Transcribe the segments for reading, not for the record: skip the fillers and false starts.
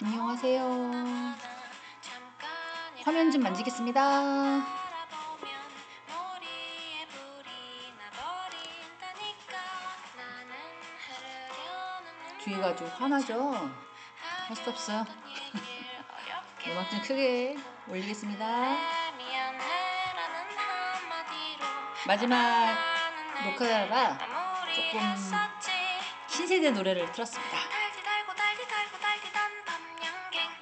안녕하세요. 화면 좀 만지겠습니다. 뒤에가 좀 화나죠? 할 수 없어요. 음악 좀 크게 올리겠습니다. 마지막 녹화가 조금 신세대 노래를 틀었습니다.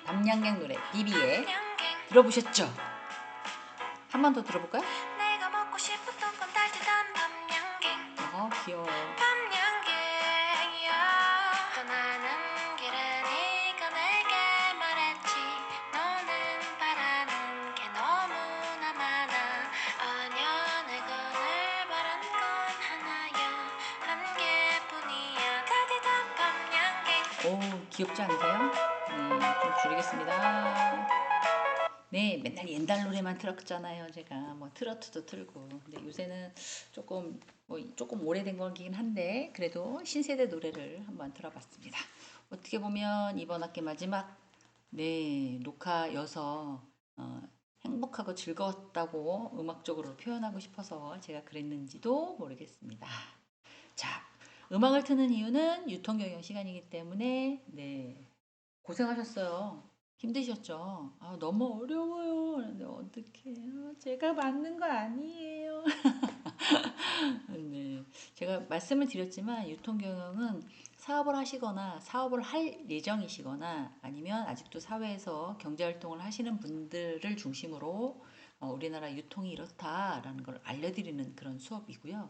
밤양갱 노래 비비의 들어보셨죠? 한 번 더 들어볼까요? 귀여워. 오, 귀엽지 않으세요? 네, 좀 줄이겠습니다. 네, 맨날 옛날 노래만 틀었잖아요. 제가 뭐 트로트도 틀고. 근데 요새는 조금 오래된 거긴 한데 그래도 신세대 노래를 한번 들어봤습니다. 어떻게 보면 이번 학기 마지막 녹화여서 행복하고 즐거웠다고 음악적으로 표현하고 싶어서 제가 그랬는지도 모르겠습니다. 자, 음악을 트는 이유는 유통경영 시간이기 때문에 고생하셨어요. 힘드셨죠? 너무 어려워요. 그런데 어떡해요. 제가 맞는 거 아니에요. 네. 제가 말씀을 드렸지만 유통경영은 사업을 하시거나 사업을 할 예정이시거나 아니면 아직도 사회에서 경제활동을 하시는 분들을 중심으로 우리나라 유통이 이렇다라는 걸 알려드리는 그런 수업이고요.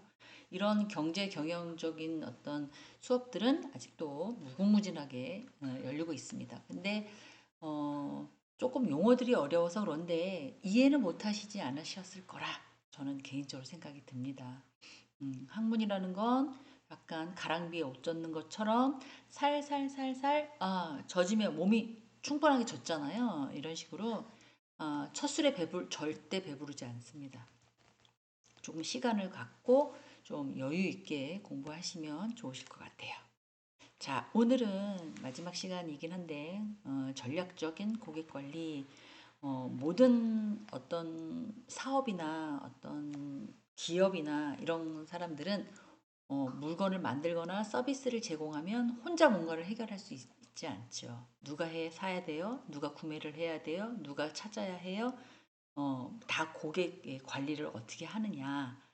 이런 경제 경영적인 어떤 수업들은 아직도 무궁무진하게 열리고 있습니다. 근데 조금 용어들이 어려워서 그런데 이해는 못하시지 않으셨을 거라 저는 개인적으로 생각이 듭니다. 학문이라는 건 약간 가랑비에 옷 젖는 것처럼 살살살살 젖으면 몸이 충분하게 젖잖아요. 이런 식으로 첫 술에 절대 배부르지 않습니다. 조금 시간을 갖고 좀 여유 있게 공부하시면 좋으실 것 같아요. 자, 오늘은 마지막 시간이긴 한데 전략적인 고객 관리 모든 어떤 사업이나 어떤 기업이나 이런 사람들은 물건을 만들거나 서비스를 제공하면 혼자 뭔가를 해결할 수 있지 않죠. 누가 사야 돼요? 누가 구매를 해야 돼요? 누가 찾아야 해요? 다 고객의 관리를 어떻게 하느냐.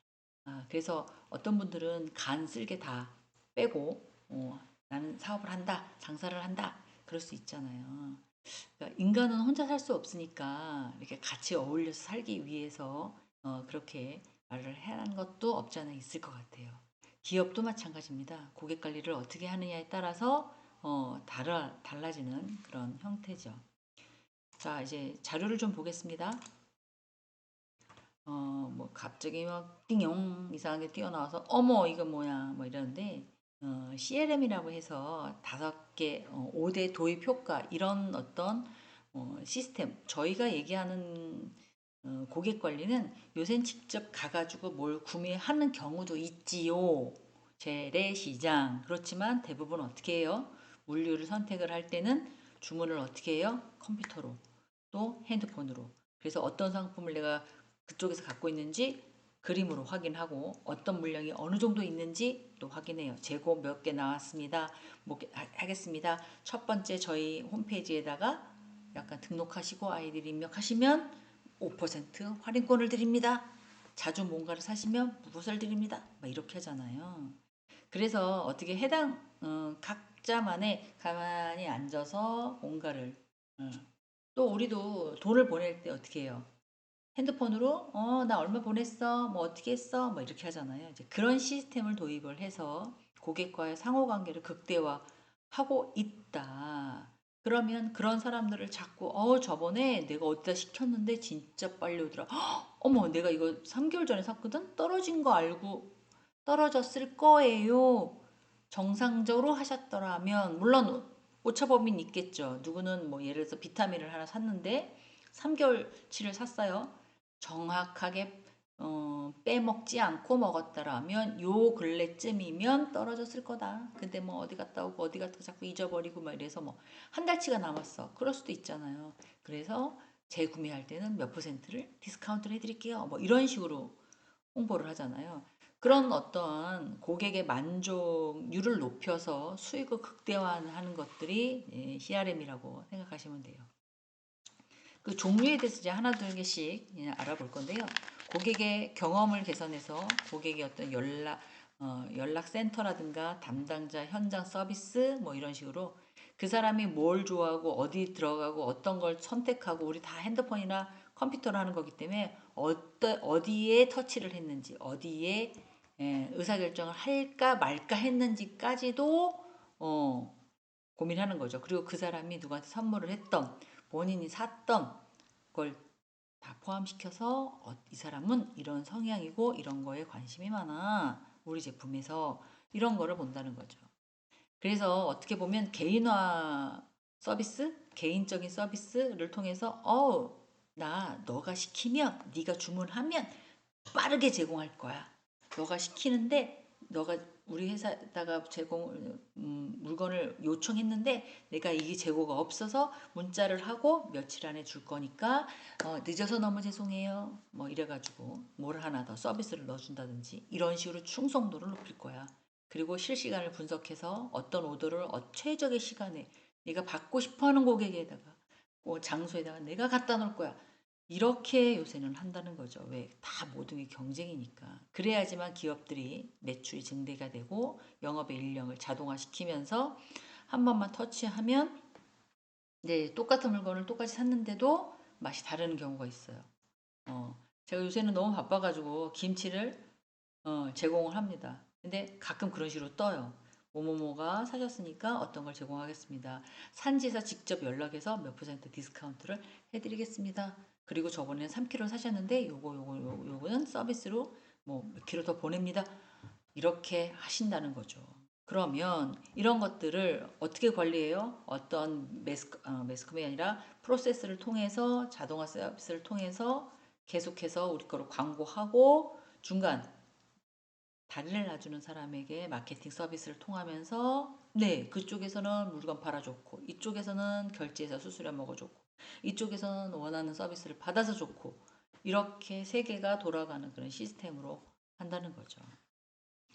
그래서 어떤 분들은 간 쓸게 다 빼고 나는 사업을 한다, 장사를 한다, 그럴 수 있잖아요. 그러니까 인간은 혼자 살 수 없으니까 이렇게 같이 어울려서 살기 위해서 그렇게 말을 하는 것도 없지 않아 있을 것 같아요. 기업도 마찬가지입니다. 고객 관리를 어떻게 하느냐에 따라서 달라지는 그런 형태죠. 자, 이제 자료를 좀 보겠습니다. 뭐 갑자기 막 띵용 이상하게 뛰어나와서 어머 이거 뭐야 뭐 이러는데 CRM이라고 해서 5개 5대 도입 효과 이런 어떤 시스템 저희가 얘기하는 고객 관리는 요새는 직접 가가지고 뭘 구매하는 경우도 있지요. 재래시장 그렇지만 대부분 어떻게 해요? 물류를 선택을 할 때는 주문을 어떻게 해요? 컴퓨터로 또 핸드폰으로 그래서 어떤 상품을 내가 그쪽에서 갖고 있는지 그림으로 확인하고 어떤 물량이 어느 정도 있는지 또 확인해요. 재고 몇 개 나왔습니다. 뭐 하겠습니다. 첫 번째 저희 홈페이지에다가 약간 등록하시고 아이디 입력하시면 5% 할인권을 드립니다. 자주 뭔가를 사시면 무엇을 드립니다. 막 이렇게 하잖아요. 그래서 어떻게 각자만의 가만히 앉아서 뭔가를 또 우리도 돈을 보낼 때 어떻게 해요? 핸드폰으로 나 얼마 보냈어 뭐 어떻게 했어 뭐 이렇게 하잖아요. 이제 그런 시스템을 도입을 해서 고객과의 상호관계를 극대화하고 있다. 그러면 그런 사람들을 자꾸 저번에 내가 어디다 시켰는데 진짜 빨리 오더라. 어머 내가 이거 3개월 전에 샀거든 떨어진 거 알고 떨어졌을 거예요. 정상적으로 하셨더라면 물론 오차범위는 있겠죠. 누구는 뭐 예를 들어서 비타민을 하나 샀는데 3개월치를 샀어요. 정확하게 빼먹지 않고 먹었다라면 요 근래쯤이면 떨어졌을 거다. 근데 뭐 어디 갔다 오고 어디 갔다 자꾸 잊어버리고 막 이래서 뭐 한 달치가 남았어. 그럴 수도 있잖아요. 그래서 재구매할 때는 몇 퍼센트를 디스카운트를 해드릴게요. 뭐 이런 식으로 홍보를 하잖아요. 그런 어떤 고객의 만족률을 높여서 수익을 극대화하는 것들이 CRM이라고 생각하시면 돼요. 그 종류에 대해서 이제 하나 둘 개씩 알아볼 건데요. 고객의 경험을 개선해서 고객의 어떤 연락센터라든가 담당자 현장 서비스 뭐 이런 식으로 그 사람이 뭘 좋아하고 어디 들어가고 어떤 걸 선택하고 우리 다 핸드폰이나 컴퓨터로 하는 거기 때문에 어디에 터치를 했는지 어디에 의사결정을 할까 말까 했는지까지도 고민하는 거죠. 그리고 그 사람이 누구한테 선물을 했던 본인이 샀던 걸 다 포함시켜서 이 사람은 이런 성향이고 이런 거에 관심이 많아. 우리 제품에서 이런 거를 본다는 거죠. 그래서 어떻게 보면 개인화 서비스, 개인적인 서비스를 통해서 나 너가 시키면 네가 주문하면 빠르게 제공할 거야. 너가 시키는데 너가 우리 회사에다가 물건을 요청했는데 내가 이게 재고가 없어서 문자를 하고 며칠 안에 줄 거니까 늦어서 너무 죄송해요. 뭐 이래가지고 뭘 하나 더 서비스를 넣어준다든지 이런 식으로 충성도를 높일 거야. 그리고 실시간을 분석해서 어떤 오더를 최적의 시간에 내가 받고 싶어하는 고객에다가 장소에다가 내가 갖다 놓을 거야. 이렇게 요새는 한다는 거죠. 왜? 다 모든 게 경쟁이니까. 그래야지만 기업들이 매출이 증대가 되고 영업의 인력을 자동화시키면서 한 번만 터치하면 똑같은 물건을 똑같이 샀는데도 맛이 다른 경우가 있어요. 제가 요새는 너무 바빠가지고 김치를 제공을 합니다. 근데 가끔 그런 식으로 떠요. 뭐뭐뭐가 사셨으니까 어떤 걸 제공하겠습니다. 산지에서 직접 연락해서 몇 퍼센트 디스카운트를 해드리겠습니다. 그리고 저번에 3kg 사셨는데 요거는 서비스로 뭐 몇 킬로 더 보냅니다. 이렇게 하신다는 거죠. 그러면 이런 것들을 어떻게 관리해요? 어떤 매스컴이 아니라 프로세스를 통해서 자동화 서비스를 통해서 계속해서 우리 거를 광고하고 중간 다리를 놔주는 사람에게 마케팅 서비스를 통하면서 그쪽에서는 물건 팔아줬고 이쪽에서는 결제해서 수수료 먹어줬고 이쪽에서는 원하는 서비스를 받아서 좋고 이렇게 세 개가 돌아가는 그런 시스템으로 한다는 거죠.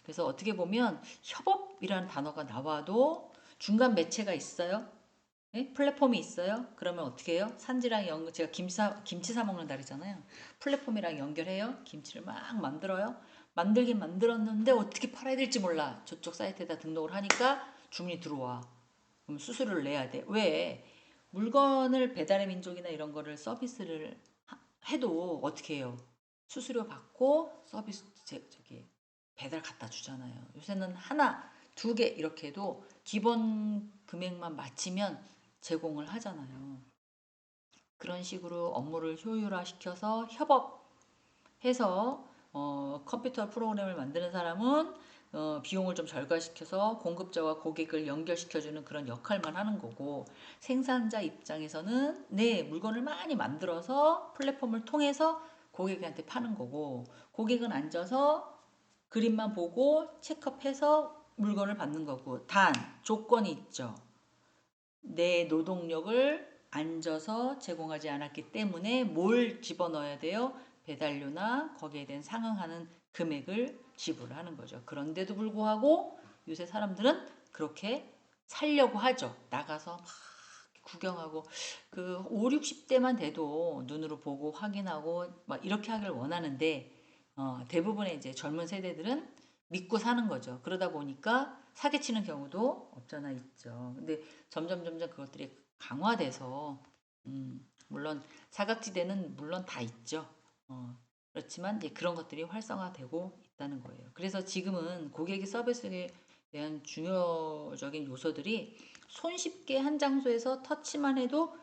그래서 어떻게 보면 협업이라는 단어가 나와도 중간 매체가 있어요. 네? 플랫폼이 있어요. 그러면 어떻게 해요? 산지랑 제가 김치 사 먹는 날이잖아요. 플랫폼이랑 연결해요. 김치를 막 만들어요. 만들긴 만들었는데 어떻게 팔아야 될지 몰라. 저쪽 사이트에다 등록을 하니까 주문이 들어와. 그럼 수수료를 내야 돼. 왜? 물건을 배달의 민족이나 이런 거를 서비스를 해도 어떻게 해요? 수수료 받고 서비스 저기 배달 갖다 주잖아요. 요새는 하나, 두 개 이렇게 해도 기본 금액만 맞추면 제공을 하잖아요. 그런 식으로 업무를 효율화시켜서 협업해서 컴퓨터 프로그램을 만드는 사람은 비용을 좀 절감시켜서 공급자와 고객을 연결시켜주는 그런 역할만 하는 거고 생산자 입장에서는 물건을 많이 만들어서 플랫폼을 통해서 고객한테 파는 거고 고객은 앉아서 그림만 보고 체크업해서 물건을 받는 거고 단 조건이 있죠. 내 노동력을 앉아서 제공하지 않았기 때문에 뭘 집어넣어야 돼요? 배달료나 거기에 대한 상응하는 금액을 지불하는 거죠. 그런데도 불구하고 요새 사람들은 그렇게 살려고 하죠. 나가서 막 구경하고 그 5, 60대만 돼도 눈으로 보고 확인하고 막 이렇게 하길 원하는데 대부분의 이제 젊은 세대들은 믿고 사는 거죠. 그러다 보니까 사기치는 경우도 없잖아 있죠. 근데 점점 그것들이 강화돼서 물론 사각지대는 물론 다 있죠. 그렇지만 이제 그런 것들이 활성화되고 있다는 거예요. 그래서 지금은 고객의 서비스에 대한 중요적인 요소들이 손쉽게 한 장소에서 터치만 해도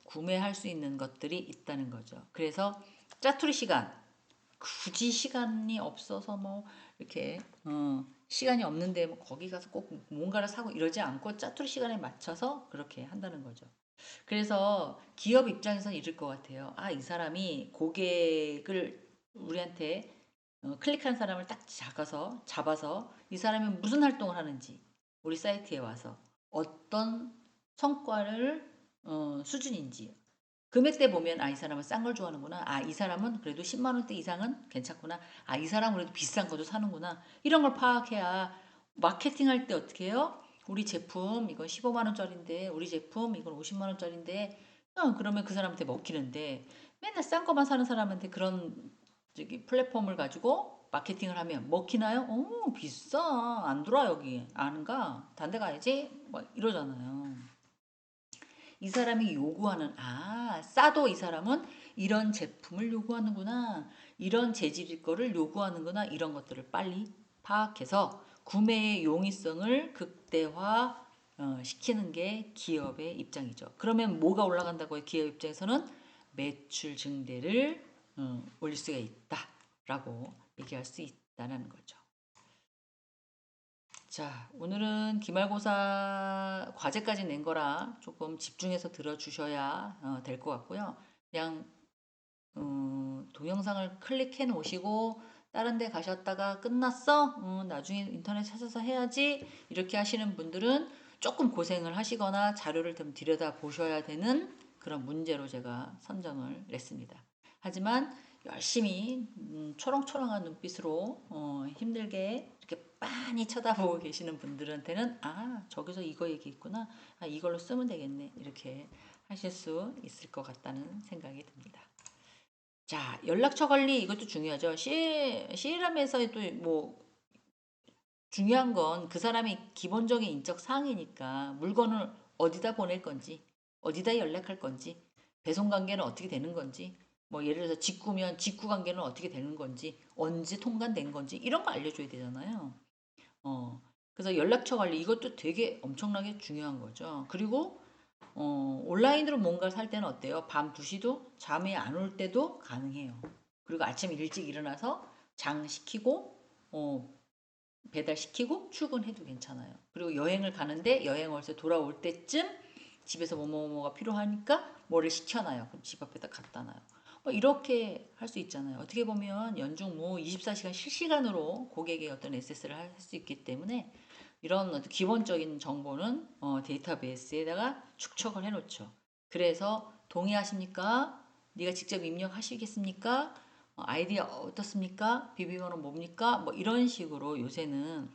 구매할 수 있는 것들이 있다는 거죠. 그래서 짜투리 시간 굳이 시간이 없어서 뭐 이렇게 시간이 없는데 뭐 거기 가서 꼭 뭔가를 사고 이러지 않고 짜투리 시간에 맞춰서 그렇게 한다는 거죠. 그래서 기업 입장에서는 이럴 것 같아요. 이 사람이 고객을 우리한테 클릭한 사람을 딱 잡아서 이 사람이 무슨 활동을 하는지 우리 사이트에 와서 어떤 성과를 수준인지 금액대 보면 이 사람은 싼 걸 좋아하는구나. 이 사람은 그래도 10만 원대 이상은 괜찮구나. 이 사람은 그래도 비싼 것도 사는구나. 이런 걸 파악해야 마케팅 할 때 어떻게 해요? 우리 제품 이건 15만 원짜리인데 우리 제품 이건 50만 원짜리인데 그러면 그 사람한테 먹히는데 맨날 싼 거만 사는 사람한테 그런 저기 플랫폼을 가지고 마케팅을 하면 먹히나요? 비싸. 안 들어와 여기. 안 가. 딴 데 가야지. 막 이러잖아요. 이 사람이 요구하는 싸도 이 사람은 이런 제품을 요구하는구나. 이런 재질일 거를 요구하는구나. 이런 것들을 빨리 파악해서 구매의 용이성을 극대화 시키는 게 기업의 입장이죠. 그러면 뭐가 올라간다고요? 기업 입장에서는 매출 증대를 올릴 수가 있다라고 얘기할 수 있다는 거죠. 자, 오늘은 기말고사 과제까지 낸 거라 조금 집중해서 들어주셔야 될 것 같고요. 그냥 동영상을 클릭해 놓으시고 다른 데 가셨다가 끝났어? 나중에 인터넷 찾아서 해야지. 이렇게 하시는 분들은 조금 고생을 하시거나 자료를 좀 들여다 보셔야 되는 그런 문제로 제가 선정을 냈습니다. 하지만 열심히 초롱초롱한 눈빛으로 힘들게 이렇게 빤히 쳐다보고 계시는 분들한테는 저기서 이거 얘기했구나. 이걸로 쓰면 되겠네. 이렇게 하실 수 있을 것 같다는 생각이 듭니다. 자, 연락처 관리 이것도 중요하죠. CRM에서 뭐 중요한 건 그 사람의 기본적인 인적 사항이니까 물건을 어디다 보낼 건지, 어디다 연락할 건지, 배송 관계는 어떻게 되는 건지, 뭐 예를 들어서 직구면 직구 관계는 어떻게 되는 건지, 언제 통관된 건지 이런 거 알려줘야 되잖아요. 그래서 연락처 관리 이것도 되게 엄청나게 중요한 거죠. 그리고 온라인으로 뭔가를 살 때는 어때요? 밤 2시도 잠이 안 올 때도 가능해요. 그리고 아침 일찍 일어나서 장 시키고 배달시키고 출근해도 괜찮아요. 그리고 여행을 가는데 여행에서 돌아올 때쯤 집에서 뭐뭐뭐가 필요하니까 뭐를 시켜놔요. 그럼 집 앞에다 갖다 놔요. 이렇게 할 수 있잖아요. 어떻게 보면 연중 뭐 24시간 실시간으로 고객의 어떤 액세스를 할 수 있기 때문에 이런 어떤 기본적인 정보는 데이터베이스에다가 축적을 해놓죠. 그래서 동의하십니까? 네가 직접 입력하시겠습니까? 아이디어 어떻습니까? 비밀번호 뭡니까? 뭐 이런 식으로 요새는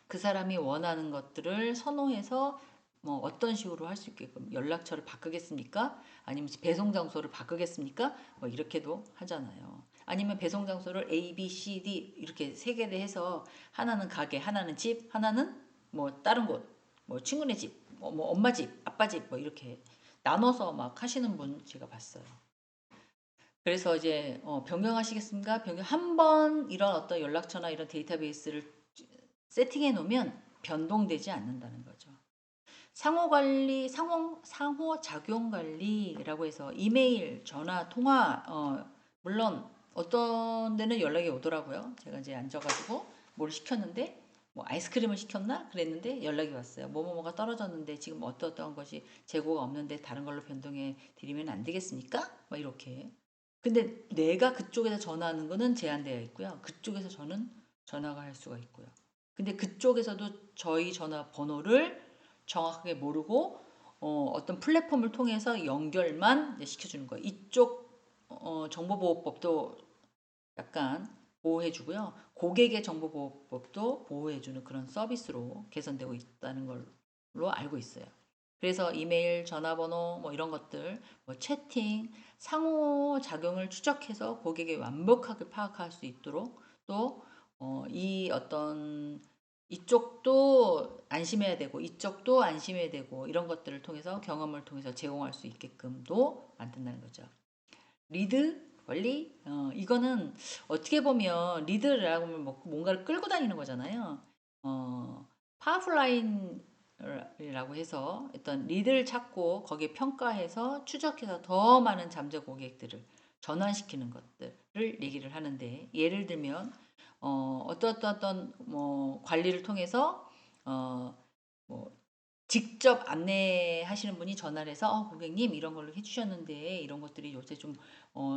그 사람이 원하는 것들을 선호해서 뭐 어떤 식으로 할 수 있게끔 연락처를 바꾸겠습니까? 아니면 배송 장소를 바꾸겠습니까? 뭐 이렇게도 하잖아요. 아니면 배송 장소를 A, B, C, D 이렇게 세 개를 해서 하나는 가게, 하나는 집, 하나는 뭐 다른 곳, 뭐 친구네 집, 뭐 엄마 집, 아빠 집 뭐 이렇게 나눠서 막 하시는 분 제가 봤어요. 그래서 이제 변경하시겠습니까? 변경 한 번 이런 어떤 연락처나 이런 데이터베이스를 세팅해 놓으면 변동되지 않는다는 거죠. 상호 관리, 상호 작용 관리라고 해서 이메일, 전화, 통화, 물론 어떤 데는 연락이 오더라고요. 제가 이제 앉아가지고 뭘 시켰는데 뭐 아이스크림을 시켰나 그랬는데 연락이 왔어요. 뭐뭐뭐가 떨어졌는데 지금 어떠한 것이 재고가 없는데 다른 걸로 변동해 드리면 안 되겠습니까? 막 이렇게. 근데 내가 그쪽에서 전화하는 거는 제한되어 있고요. 그쪽에서 저는 전화가 할 수가 있고요. 근데 그쪽에서도 저희 전화번호를 정확하게 모르고 떤 플랫폼을 통해서 연결만 시켜주는 거예요. 이쪽 정보보호법도 약간 보호해주고요. 고객의 정보보호법도 보호해주는 그런 서비스로 개선되고 있다는 걸로 알고 있어요. 그래서 이메일, 전화번호 뭐 이런 것들, 뭐 채팅, 상호작용을 추적해서 고객이 완벽하게 파악할 수 있도록 또 이 어떤 이쪽도 안심해야 되고 이쪽도 안심해야 되고 이런 것들을 통해서 경험을 통해서 제공할 수 있게끔도 만든다는 거죠. 리드 관리 이거는 어떻게 보면 리드라고 하면 뭐 뭔가를 끌고 다니는 거잖아요. 파워풀라인이라고 해서 어떤 리드를 찾고 거기에 평가해서 추적해서 더 많은 잠재 고객들을 전환시키는 것들을 얘기를 하는데 예를 들면 어떤 뭐 관리를 통해서 어, 뭐 직접 안내하시는 분이 전화를 해서 고객님 이런 걸로 해주셨는데 이런 것들이 요새 좀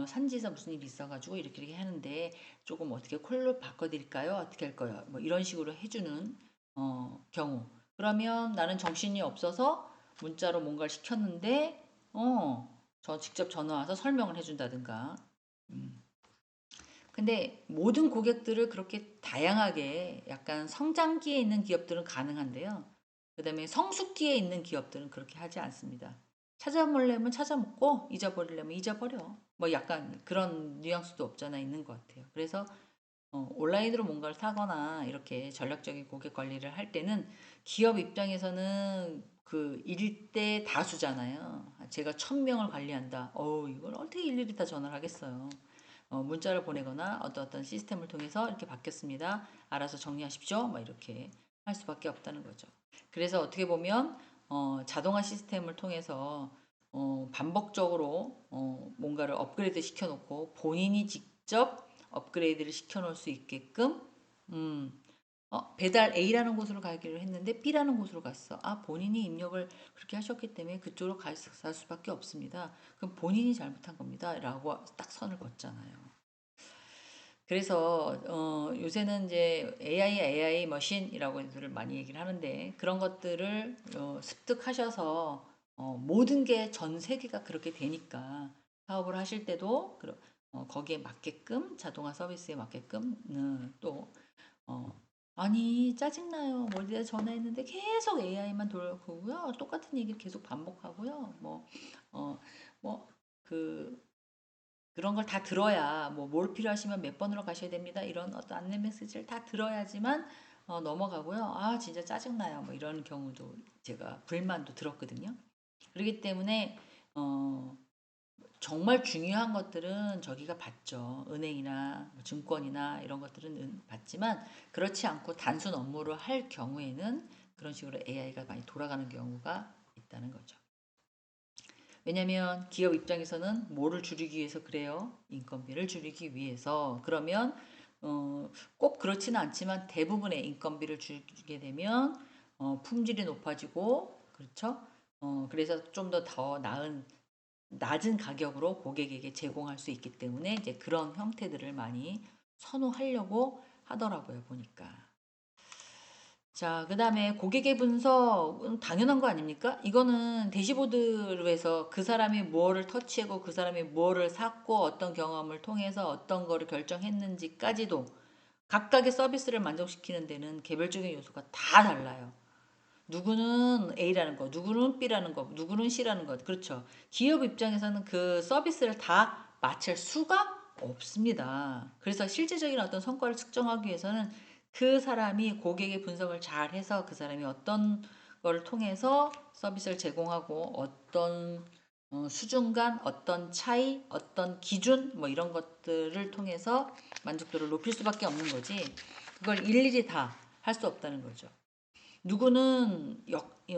산지에서 무슨 일이 있어가지고 이렇게 이렇게 하는데 조금 어떻게 콜로 바꿔드릴까요? 어떻게 할 거예요? 뭐 이런 식으로 해주는 경우. 그러면 나는 정신이 없어서 문자로 뭔가를 시켰는데 저 직접 전화 와서 설명을 해준다든가. 음. 근데 모든 고객들을 그렇게 다양하게 약간 성장기에 있는 기업들은 가능한데요. 그다음에 성숙기에 있는 기업들은 그렇게 하지 않습니다. 찾아보려면 찾아먹고 잊어버리려면 잊어버려. 뭐 약간 그런 뉘앙스도 없잖아 있는 것 같아요. 그래서 온라인으로 뭔가를 사거나 이렇게 전략적인 고객 관리를 할 때는 기업 입장에서는 그 일대 다수잖아요. 제가 1000명을 관리한다. 이걸 어떻게 일일이 다 전화를 하겠어요. 문자를 보내거나 어떤 시스템을 통해서 이렇게 바뀌었습니다. 알아서 정리하십시오. 막 이렇게 할 수밖에 없다는 거죠. 그래서 어떻게 보면 자동화 시스템을 통해서 반복적으로 뭔가를 업그레이드 시켜놓고 본인이 직접 업그레이드를 시켜놓을 수 있게끔 배달 A라는 곳으로 가기로 했는데 B라는 곳으로 갔어. 본인이 입력을 그렇게 하셨기 때문에 그쪽으로 갈 수밖에 없습니다. 그럼 본인이 잘못한 겁니다. 라고 딱 선을 걷잖아요. 그래서 요새는 이제 AI 머신이라고 들 많이 얘기를 하는데 그런 것들을 습득하셔서 모든 게 전 세계가 그렇게 되니까 사업을 하실 때도 거기에 맞게끔 자동화 서비스에 맞게끔 또 어, 아니 짜증나요. 어디다 전화했는데 계속 AI만 돌고요. 똑같은 얘기를 계속 반복하고요. 뭐그 그런 걸 다 들어야 뭘 필요하시면 몇 번으로 가셔야 됩니다. 이런 어떤 안내 메시지를 다 들어야지만 넘어가고요. 진짜 짜증나요. 뭐 이런 경우도 제가 불만도 들었거든요. 그렇기 때문에 어, 정말 중요한 것들은 저기가 받죠. 은행이나 뭐 증권이나 이런 것들은 받지만 그렇지 않고 단순 업무를 할 경우에는 그런 식으로 AI가 많이 돌아가는 경우가 있다는 거죠. 왜냐면 기업 입장에서는 뭐를 줄이기 위해서 그래요? 인건비를 줄이기 위해서. 그러면 꼭 그렇지는 않지만 대부분의 인건비를 줄이게 되면 품질이 높아지고 그렇죠? 그래서 좀 더 낮은 가격으로 고객에게 제공할 수 있기 때문에 이제 그런 형태들을 많이 선호하려고 하더라고요, 보니까. 자, 그 다음에 고객의 분석은 당연한 거 아닙니까? 이거는 대시보드로 해서 그 사람이 뭐를 터치하고 그 사람이 뭐를 샀고 어떤 경험을 통해서 어떤 거를 결정했는지까지도 각각의 서비스를 만족시키는 데는 개별적인 요소가 다 달라요. 누구는 A라는 거, 누구는 B라는 거, 누구는 C라는 거. 그렇죠. 기업 입장에서는 그 서비스를 다 맞출 수가 없습니다. 그래서 실질적인 어떤 성과를 측정하기 위해서는 그 사람이 고객의 분석을 잘 해서 그 사람이 어떤 거를 통해서 서비스를 제공하고 어떤 수준 간, 어떤 차이, 어떤 기준, 뭐 이런 것들을 통해서 만족도를 높일 수밖에 없는 거지. 그걸 일일이 다 할 수 없다는 거죠. 누구는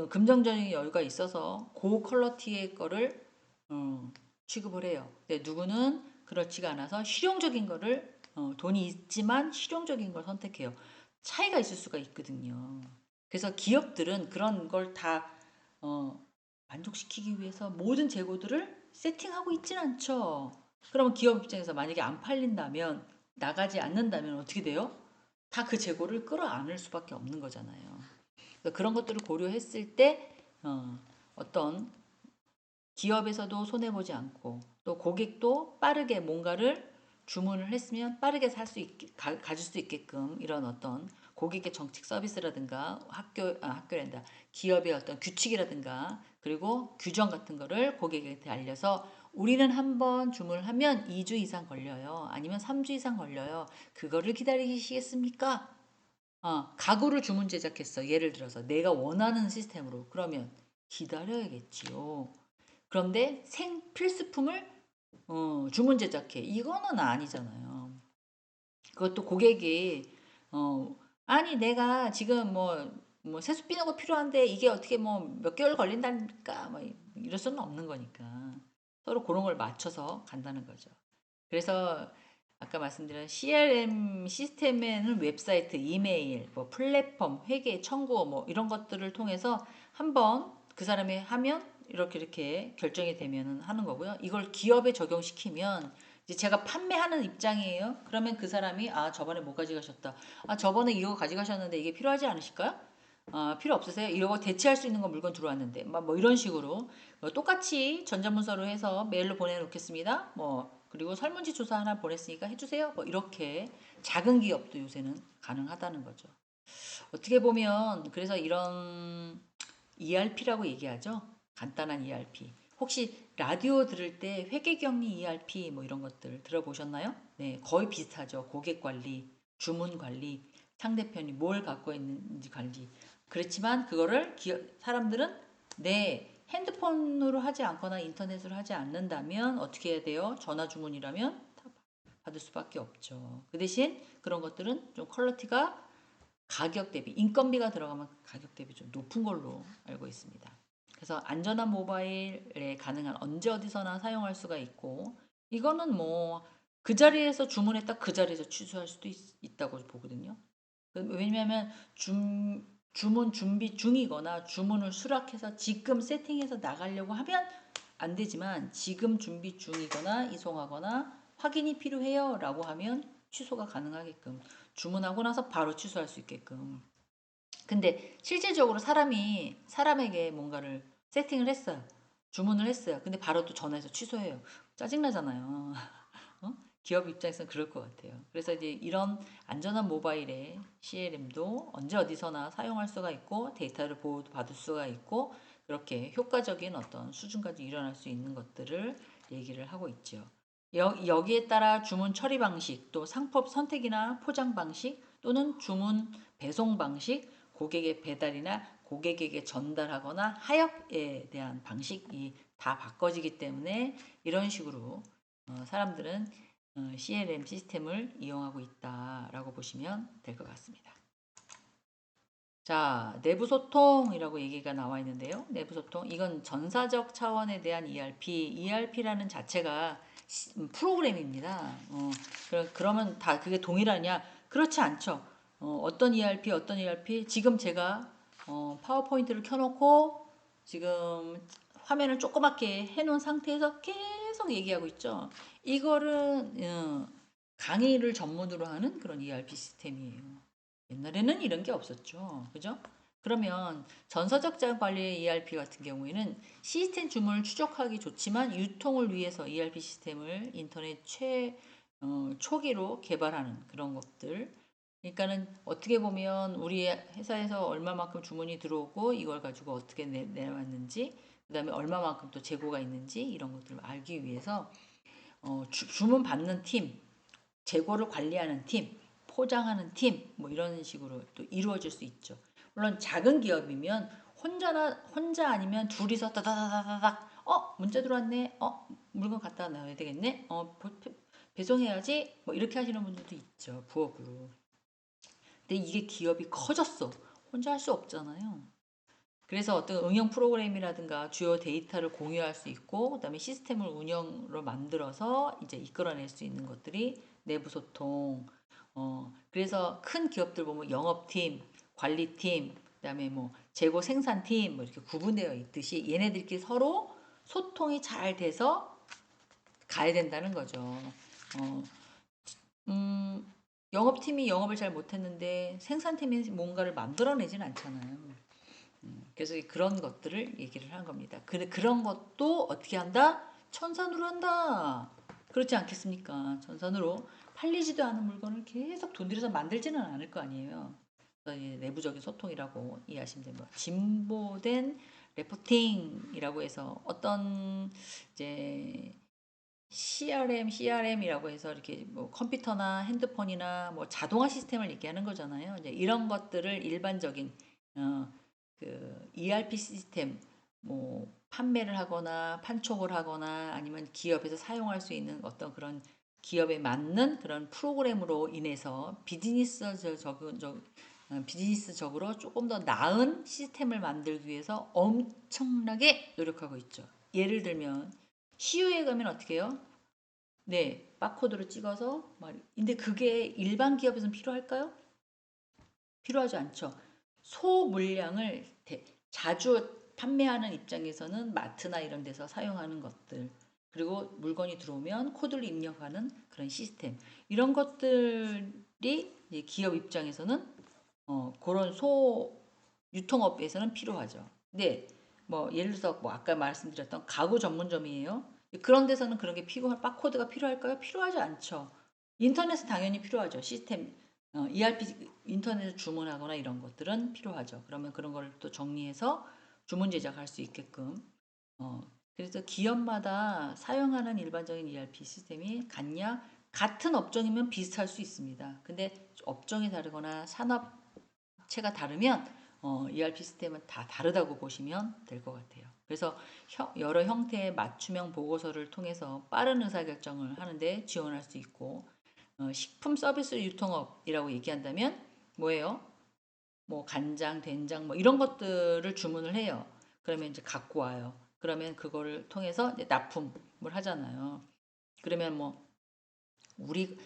금전적인 여유가 있어서 고퀄러티의 거를 취급을 해요. 근데 누구는 그렇지가 않아서 실용적인 거를 돈이 있지만 실용적인 걸 선택해요. 차이가 있을 수가 있거든요. 그래서 기업들은 그런 걸 다 만족시키기 위해서 모든 재고들을 세팅하고 있진 않죠. 그러면 기업 입장에서 만약에 안 팔린다면 나가지 않는다면 어떻게 돼요? 다 그 재고를 끌어안을 수밖에 없는 거잖아요. 그런 것들을 고려했을 때 어떤 기업에서도 손해보지 않고 또 고객도 빠르게 뭔가를 주문을 했으면 빠르게 살 수 있게 가질 수 있게끔 이런 어떤 고객의 정책 서비스라든가 학교란다 기업의 어떤 규칙이라든가 그리고 규정 같은 거를 고객한테 알려서 우리는 한번 주문을 하면 2주 이상 걸려요. 아니면 3주 이상 걸려요. 그거를 기다리시겠습니까? 가구를 주문 제작했어. 예를 들어서 내가 원하는 시스템으로. 그러면 기다려야겠지요. 그런데 필수품을 주문 제작해. 이거는 아니잖아요. 그것도 고객이 아니 내가 지금 뭐 세수 비누가 필요한데 이게 어떻게 뭐 몇 개월 걸린다니까 뭐 이럴 수는 없는 거니까 서로 그런 걸 맞춰서 간다는 거죠. 그래서 아까 말씀드린 CRM 시스템에는 웹사이트, 이메일, 뭐 플랫폼, 회계, 청구 뭐 이런 것들을 통해서 한번 그 사람이 하면 이렇게 결정이 되면 하는 거고요. 이걸 기업에 적용시키면 이제 제가 판매하는 입장이에요. 그러면 그 사람이 아 저번에 뭐 가져가셨다. 아 저번에 이거 가져가셨는데 이게 필요하지 않으실까요? 아, 필요 없으세요? 이거 대체할 수 있는 거 물건 들어왔는데 막 뭐 이런 식으로 똑같이 전자문서로 해서 메일로 보내놓겠습니다. 뭐 그리고 설문지 조사 하나 보냈으니까 해주세요. 뭐 이렇게 작은 기업도 요새는 가능하다는 거죠. 어떻게 보면 그래서 이런 ERP라고 얘기하죠. 간단한 ERP. 혹시 라디오 들을 때 회계격리 ERP 뭐 이런 것들 들어보셨나요? 네, 거의 비슷하죠. 고객 관리, 주문 관리, 상대편이 뭘 갖고 있는지 관리. 그렇지만 그거를 사람들은 내 핸드폰으로 하지 않거나 인터넷으로 하지 않는다면 어떻게 해야 돼요? 전화 주문이라면 다 받을 수밖에 없죠. 그 대신 그런 것들은 좀 퀄리티가 가격 대비 인건비가 들어가면 가격 대비 좀 높은 걸로 알고 있습니다. 그래서 안전한 모바일에 가능한 언제 어디서나 사용할 수가 있고 이거는 뭐 그 자리에서 주문했다 그 자리에서 취소할 수도 있다고 보거든요. 왜냐하면 주문 준비 중이거나 주문을 수락해서 지금 세팅해서 나가려고 하면 안 되지만 지금 준비 중이거나 이송하거나 확인이 필요해요 라고 하면 취소가 가능하게끔 주문하고 나서 바로 취소할 수 있게끔. 근데 실질적으로 사람에게 뭔가를 세팅을 했어요. 주문을 했어요. 근데 바로 또 전화해서 취소해요. 짜증나잖아요. 어? 기업 입장에서는 그럴 것 같아요. 그래서 이제 이런 안전한 모바일의 CLM도 언제 어디서나 사용할 수가 있고 데이터를 보호받을 수가 있고 그렇게 효과적인 어떤 수준까지 일어날 수 있는 것들을 얘기를 하고 있죠. 여기에 따라 주문 처리 방식, 또 상품 선택이나 포장 방식, 또는 주문 배송 방식, 고객의 배달이나 고객에게 전달하거나 하역에 대한 방식이 다 바꿔지기 때문에 이런 식으로 사람들은 CLM 시스템을 이용하고 있다라고 보시면 될 것 같습니다. 자, 내부 소통이라고 얘기가 나와 있는데요. 내부 소통, 이건 전사적 차원에 대한 ERP라는 자체가 프로그램입니다. 그러면 다 그게 동일하냐? 그렇지 않죠. 어떤 ERP? 지금 제가 파워포인트를 켜놓고 지금 화면을 조그맣게 해놓은 상태에서 계속 얘기하고 있죠. 이거는 강의를 전문으로 하는 그런 ERP 시스템이에요. 옛날에는 이런 게 없었죠. 그죠? 그러면 전서적 자원 관리의 ERP 같은 경우에는 시스템 주문을 추적하기 좋지만 유통을 위해서 ERP 시스템을 인터넷 초기로 개발하는 그런 것들. 그러니까는 어떻게 보면 우리 회사에서 얼마만큼 주문이 들어오고 이걸 가지고 어떻게 내왔는지 그다음에 얼마만큼 또 재고가 있는지 이런 것들을 알기 위해서 주문 받는 팀, 재고를 관리하는 팀, 포장하는 팀, 뭐 이런 식으로 또 이루어질 수 있죠. 물론 작은 기업이면 혼자 아니면 둘이서 따다다다닥, 문자 들어왔네, 물건 갖다 놔야 되겠네, 배송해야지, 뭐 이렇게 하시는 분들도 있죠, 부업으로. 근데 이게 기업이 커졌어. 혼자 할 수 없잖아요. 그래서 어떤 응용 프로그램이라든가 주요 데이터를 공유할 수 있고 그다음에 시스템을 운영으로 만들어서 이제 이끌어낼 수 있는 것들이 내부 소통. 그래서 큰 기업들 보면 영업팀, 관리팀, 그다음에 뭐 재고 생산팀 뭐 이렇게 구분되어 있듯이 얘네들끼리 서로 소통이 잘 돼서 가야 된다는 거죠. 어, 음, 영업팀이 영업을 잘 못했는데 생산팀이 뭔가를 만들어내진 않잖아요. 그래서 그런 것들을 얘기를 한 겁니다. 근데 그런 것도 어떻게 한다? 천산으로 한다. 그렇지 않겠습니까? 천산으로 팔리지도 않은 물건을 계속 돈 들여서 만들지는 않을 거 아니에요. 그래서 내부적인 소통이라고 이해하시면 됩니다. 진보된 레포팅이라고 해서 어떤 이제 CRM이라고 해서 이렇게 뭐 컴퓨터나 핸드폰이나 뭐 자동화 시스템을 얘기하는 거잖아요. 이제 이런 것들을 일반적인 어, 그 ERP 시스템 뭐 판매를 하거나 판촉을 하거나 아니면 기업에서 사용할 수 있는 어떤 그런 기업에 맞는 그런 프로그램으로 인해서 비즈니스적으로 조금 더 나은 시스템을 만들기 위해서 엄청나게 노력하고 있죠. 예를 들면 CU에 가면 어떻게 해요? 네, 바코드로 찍어서 근데 그게 일반 기업에서는 필요할까요? 필요하지 않죠. 소물량을 자주 판매하는 입장에서는 마트나 이런 데서 사용하는 것들, 그리고 물건이 들어오면 코드를 입력하는 그런 시스템, 이런 것들이 기업 입장에서는 그런 유통업에서는 필요하죠. 근데 뭐 예를 들어서 뭐 아까 말씀드렸던 가구 전문점이에요. 그런 데서는 그런 게 바코드가 필요할까요? 필요하지 않죠. 인터넷은 당연히 필요하죠. 시스템 ERP 인터넷에 주문하거나 이런 것들은 필요하죠. 그러면 그런 걸 또 정리해서 주문 제작할 수 있게끔 어, 그래서 기업마다 사용하는 일반적인 ERP 시스템이 같은 업종이면 비슷할 수 있습니다. 근데 업종이 다르거나 산업체가 다르면 ERP 시스템은 다 다르다고 보시면 될 것 같아요. 그래서 여러 형태의 맞춤형 보고서를 통해서 빠른 의사결정을 하는데 지원할 수 있고 식품 서비스 유통업이라고 얘기한다면 뭐예요? 뭐 간장, 된장 뭐 이런 것들을 주문을 해요. 그러면 이제 갖고 와요. 그러면 그거를 통해서 이제 납품을 하잖아요. 그러면 뭐 우리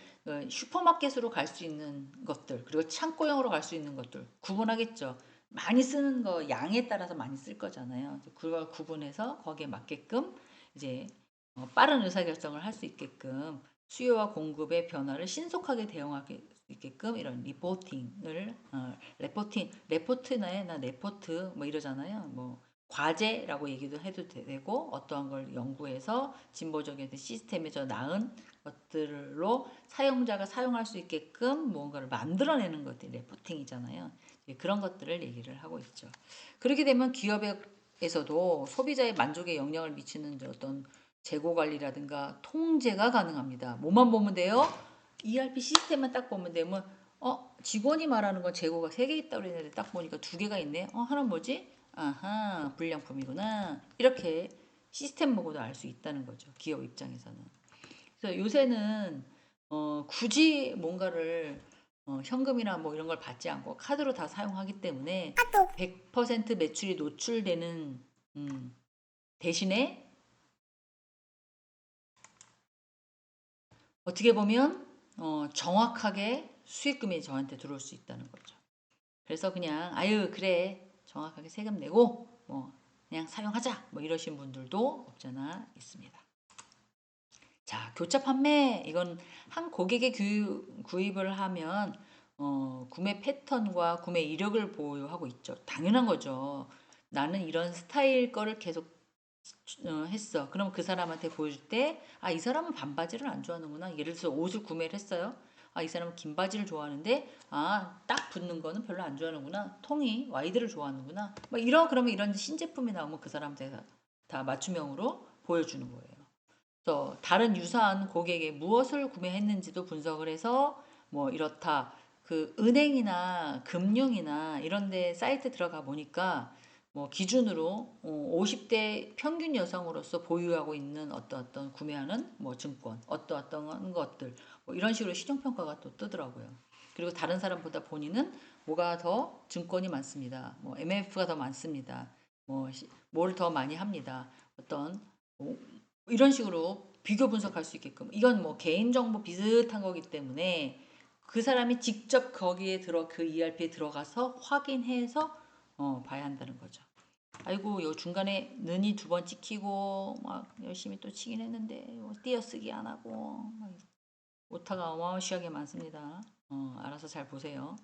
슈퍼마켓으로 갈 수 있는 것들 그리고 창고형으로 갈 수 있는 것들 구분하겠죠. 많이 쓰는 거 양에 따라서 많이 쓸 거잖아요. 그걸 구분해서 거기에 맞게끔 이제 빠른 의사결정을 할 수 있게끔 수요와 공급의 변화를 신속하게 대응할 수 있게끔 이런 리포팅을 레포트나 레포트 뭐 이러잖아요. 뭐 과제라고 얘기도 해도 되고 어떠한 걸 연구해서 진보적인 시스템에 저 나은 것들로 사용자가 사용할 수 있게끔 무언가를 만들어내는 것들이 레포팅이잖아요. 그런 것들을 얘기를 하고 있죠. 그렇게 되면 기업에서도 소비자의 만족에 영향을 미치는 어떤 재고 관리라든가 통제가 가능합니다. 뭐만 보면 돼요? ERP 시스템만 딱 보면 되면 직원이 말하는 건 재고가 3개 있다고 그랬는데 딱 보니까 2개가 있네. 하나는 뭐지? 아하, 불량품이구나. 이렇게 시스템 보고도 알 수 있다는 거죠. 기업 입장에서는. 그래서 요새는 굳이 뭔가를 현금이나 뭐 이런 걸 받지 않고 카드로 다 사용하기 때문에 100% 매출이 노출되는 대신에 어떻게 보면 정확하게 수익금이 저한테 들어올 수 있다는 거죠. 그래서 그냥 아유 그래 정확하게 세금 내고 뭐 그냥 사용하자 뭐 이러신 분들도 없잖아 있습니다. 자, 교차 판매 이건 한 고객의 구입을 하면 구매 패턴과 구매 이력을 보유하고 있죠. 당연한 거죠. 나는 이런 스타일 거를 계속 했어. 그럼 그 사람한테 보여줄 때, 아, 이 사람은 반바지를 안 좋아하는구나. 예를 들어서 옷을 구매를 했어요. 아, 이 사람은 긴 바지를 좋아하는데, 아, 딱 붙는 거는 별로 안 좋아하는구나. 통이 와이드를 좋아하는구나. 뭐 그러면 이런 신제품이 나오면 그 사람한테 다 맞춤형으로 보여주는 거예요. 또 다른 유사한 고객이 무엇을 구매했는지도 분석을 해서 뭐 이렇다. 그 은행이나 금융이나 이런 데 사이트 들어가 보니까 뭐 기준으로 50대 평균 여성으로서 보유하고 있는 어떤 구매하는 뭐 증권, 어떤 것들 뭐 이런 식으로 시정 평가가 또 뜨더라고요. 그리고 다른 사람보다 본인은 뭐가 더 증권이 많습니다. 뭐 MF가 더 많습니다. 뭘 더 많이 합니다. 어떤 뭐 이런 식으로 비교 분석할 수 있게끔 이건 뭐 개인정보 비슷한 거기 때문에 그 사람이 직접 거기에 그 ERP에 들어가서 확인해서 봐야 한다는 거죠. 아이고 요 중간에 는이 2번 찍히고 막 열심히 또 치긴 했는데 띄어쓰기 안 하고 오타가 어마어마하게 많습니다. 알아서 잘 보세요.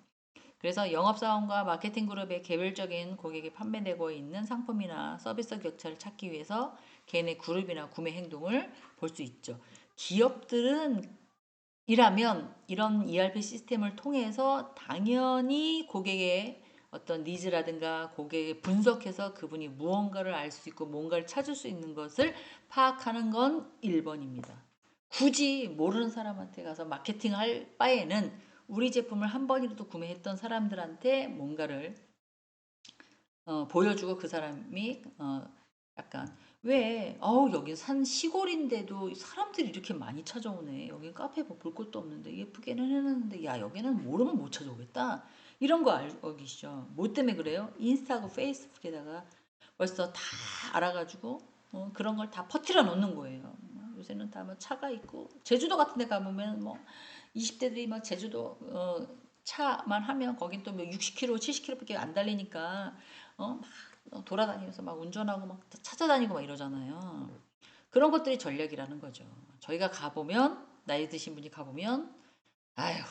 그래서 영업사원과 마케팅 그룹의 개별적인 고객이 판매되고 있는 상품이나 서비스 격차를 찾기 위해서 개인의 그룹이나 구매 행동을 볼 수 있죠. 기업들은 이라면 이런 ERP 시스템을 통해서 당연히 고객의 어떤 니즈라든가 고객의 분석해서 그분이 무언가를 알 수 있고 뭔가를 찾을 수 있는 것을 파악하는 건 1번입니다. 굳이 모르는 사람한테 가서 마케팅 할 바에는 우리 제품을 한 번이라도 구매했던 사람들한테 뭔가를 보여주고 그 사람이 약간 왜 여기 산 시골인데도 사람들이 이렇게 많이 찾아오네. 여기 카페 볼 것도 없는데 예쁘게는 해놨는데 야 여기는 모르면 못 찾아오겠다. 이런 거 알고 계시죠? 뭐 때문에 그래요? 인스타하고 페이스북에다가 벌써 다 알아가지고 그런 걸 다 퍼뜨려 놓는 거예요. 요새는 다 뭐 차가 있고 제주도 같은 데 가보면 뭐 20대들이 막 제주도 차만 하면 거긴 또뭐 60km, 70km밖에 안 달리니까 막 돌아다니면서 막 운전하고 막 찾아다니고 막 이러잖아요. 그런 것들이 전략이라는 거죠. 저희가 가보면 나이 드신 분이 가보면 아휴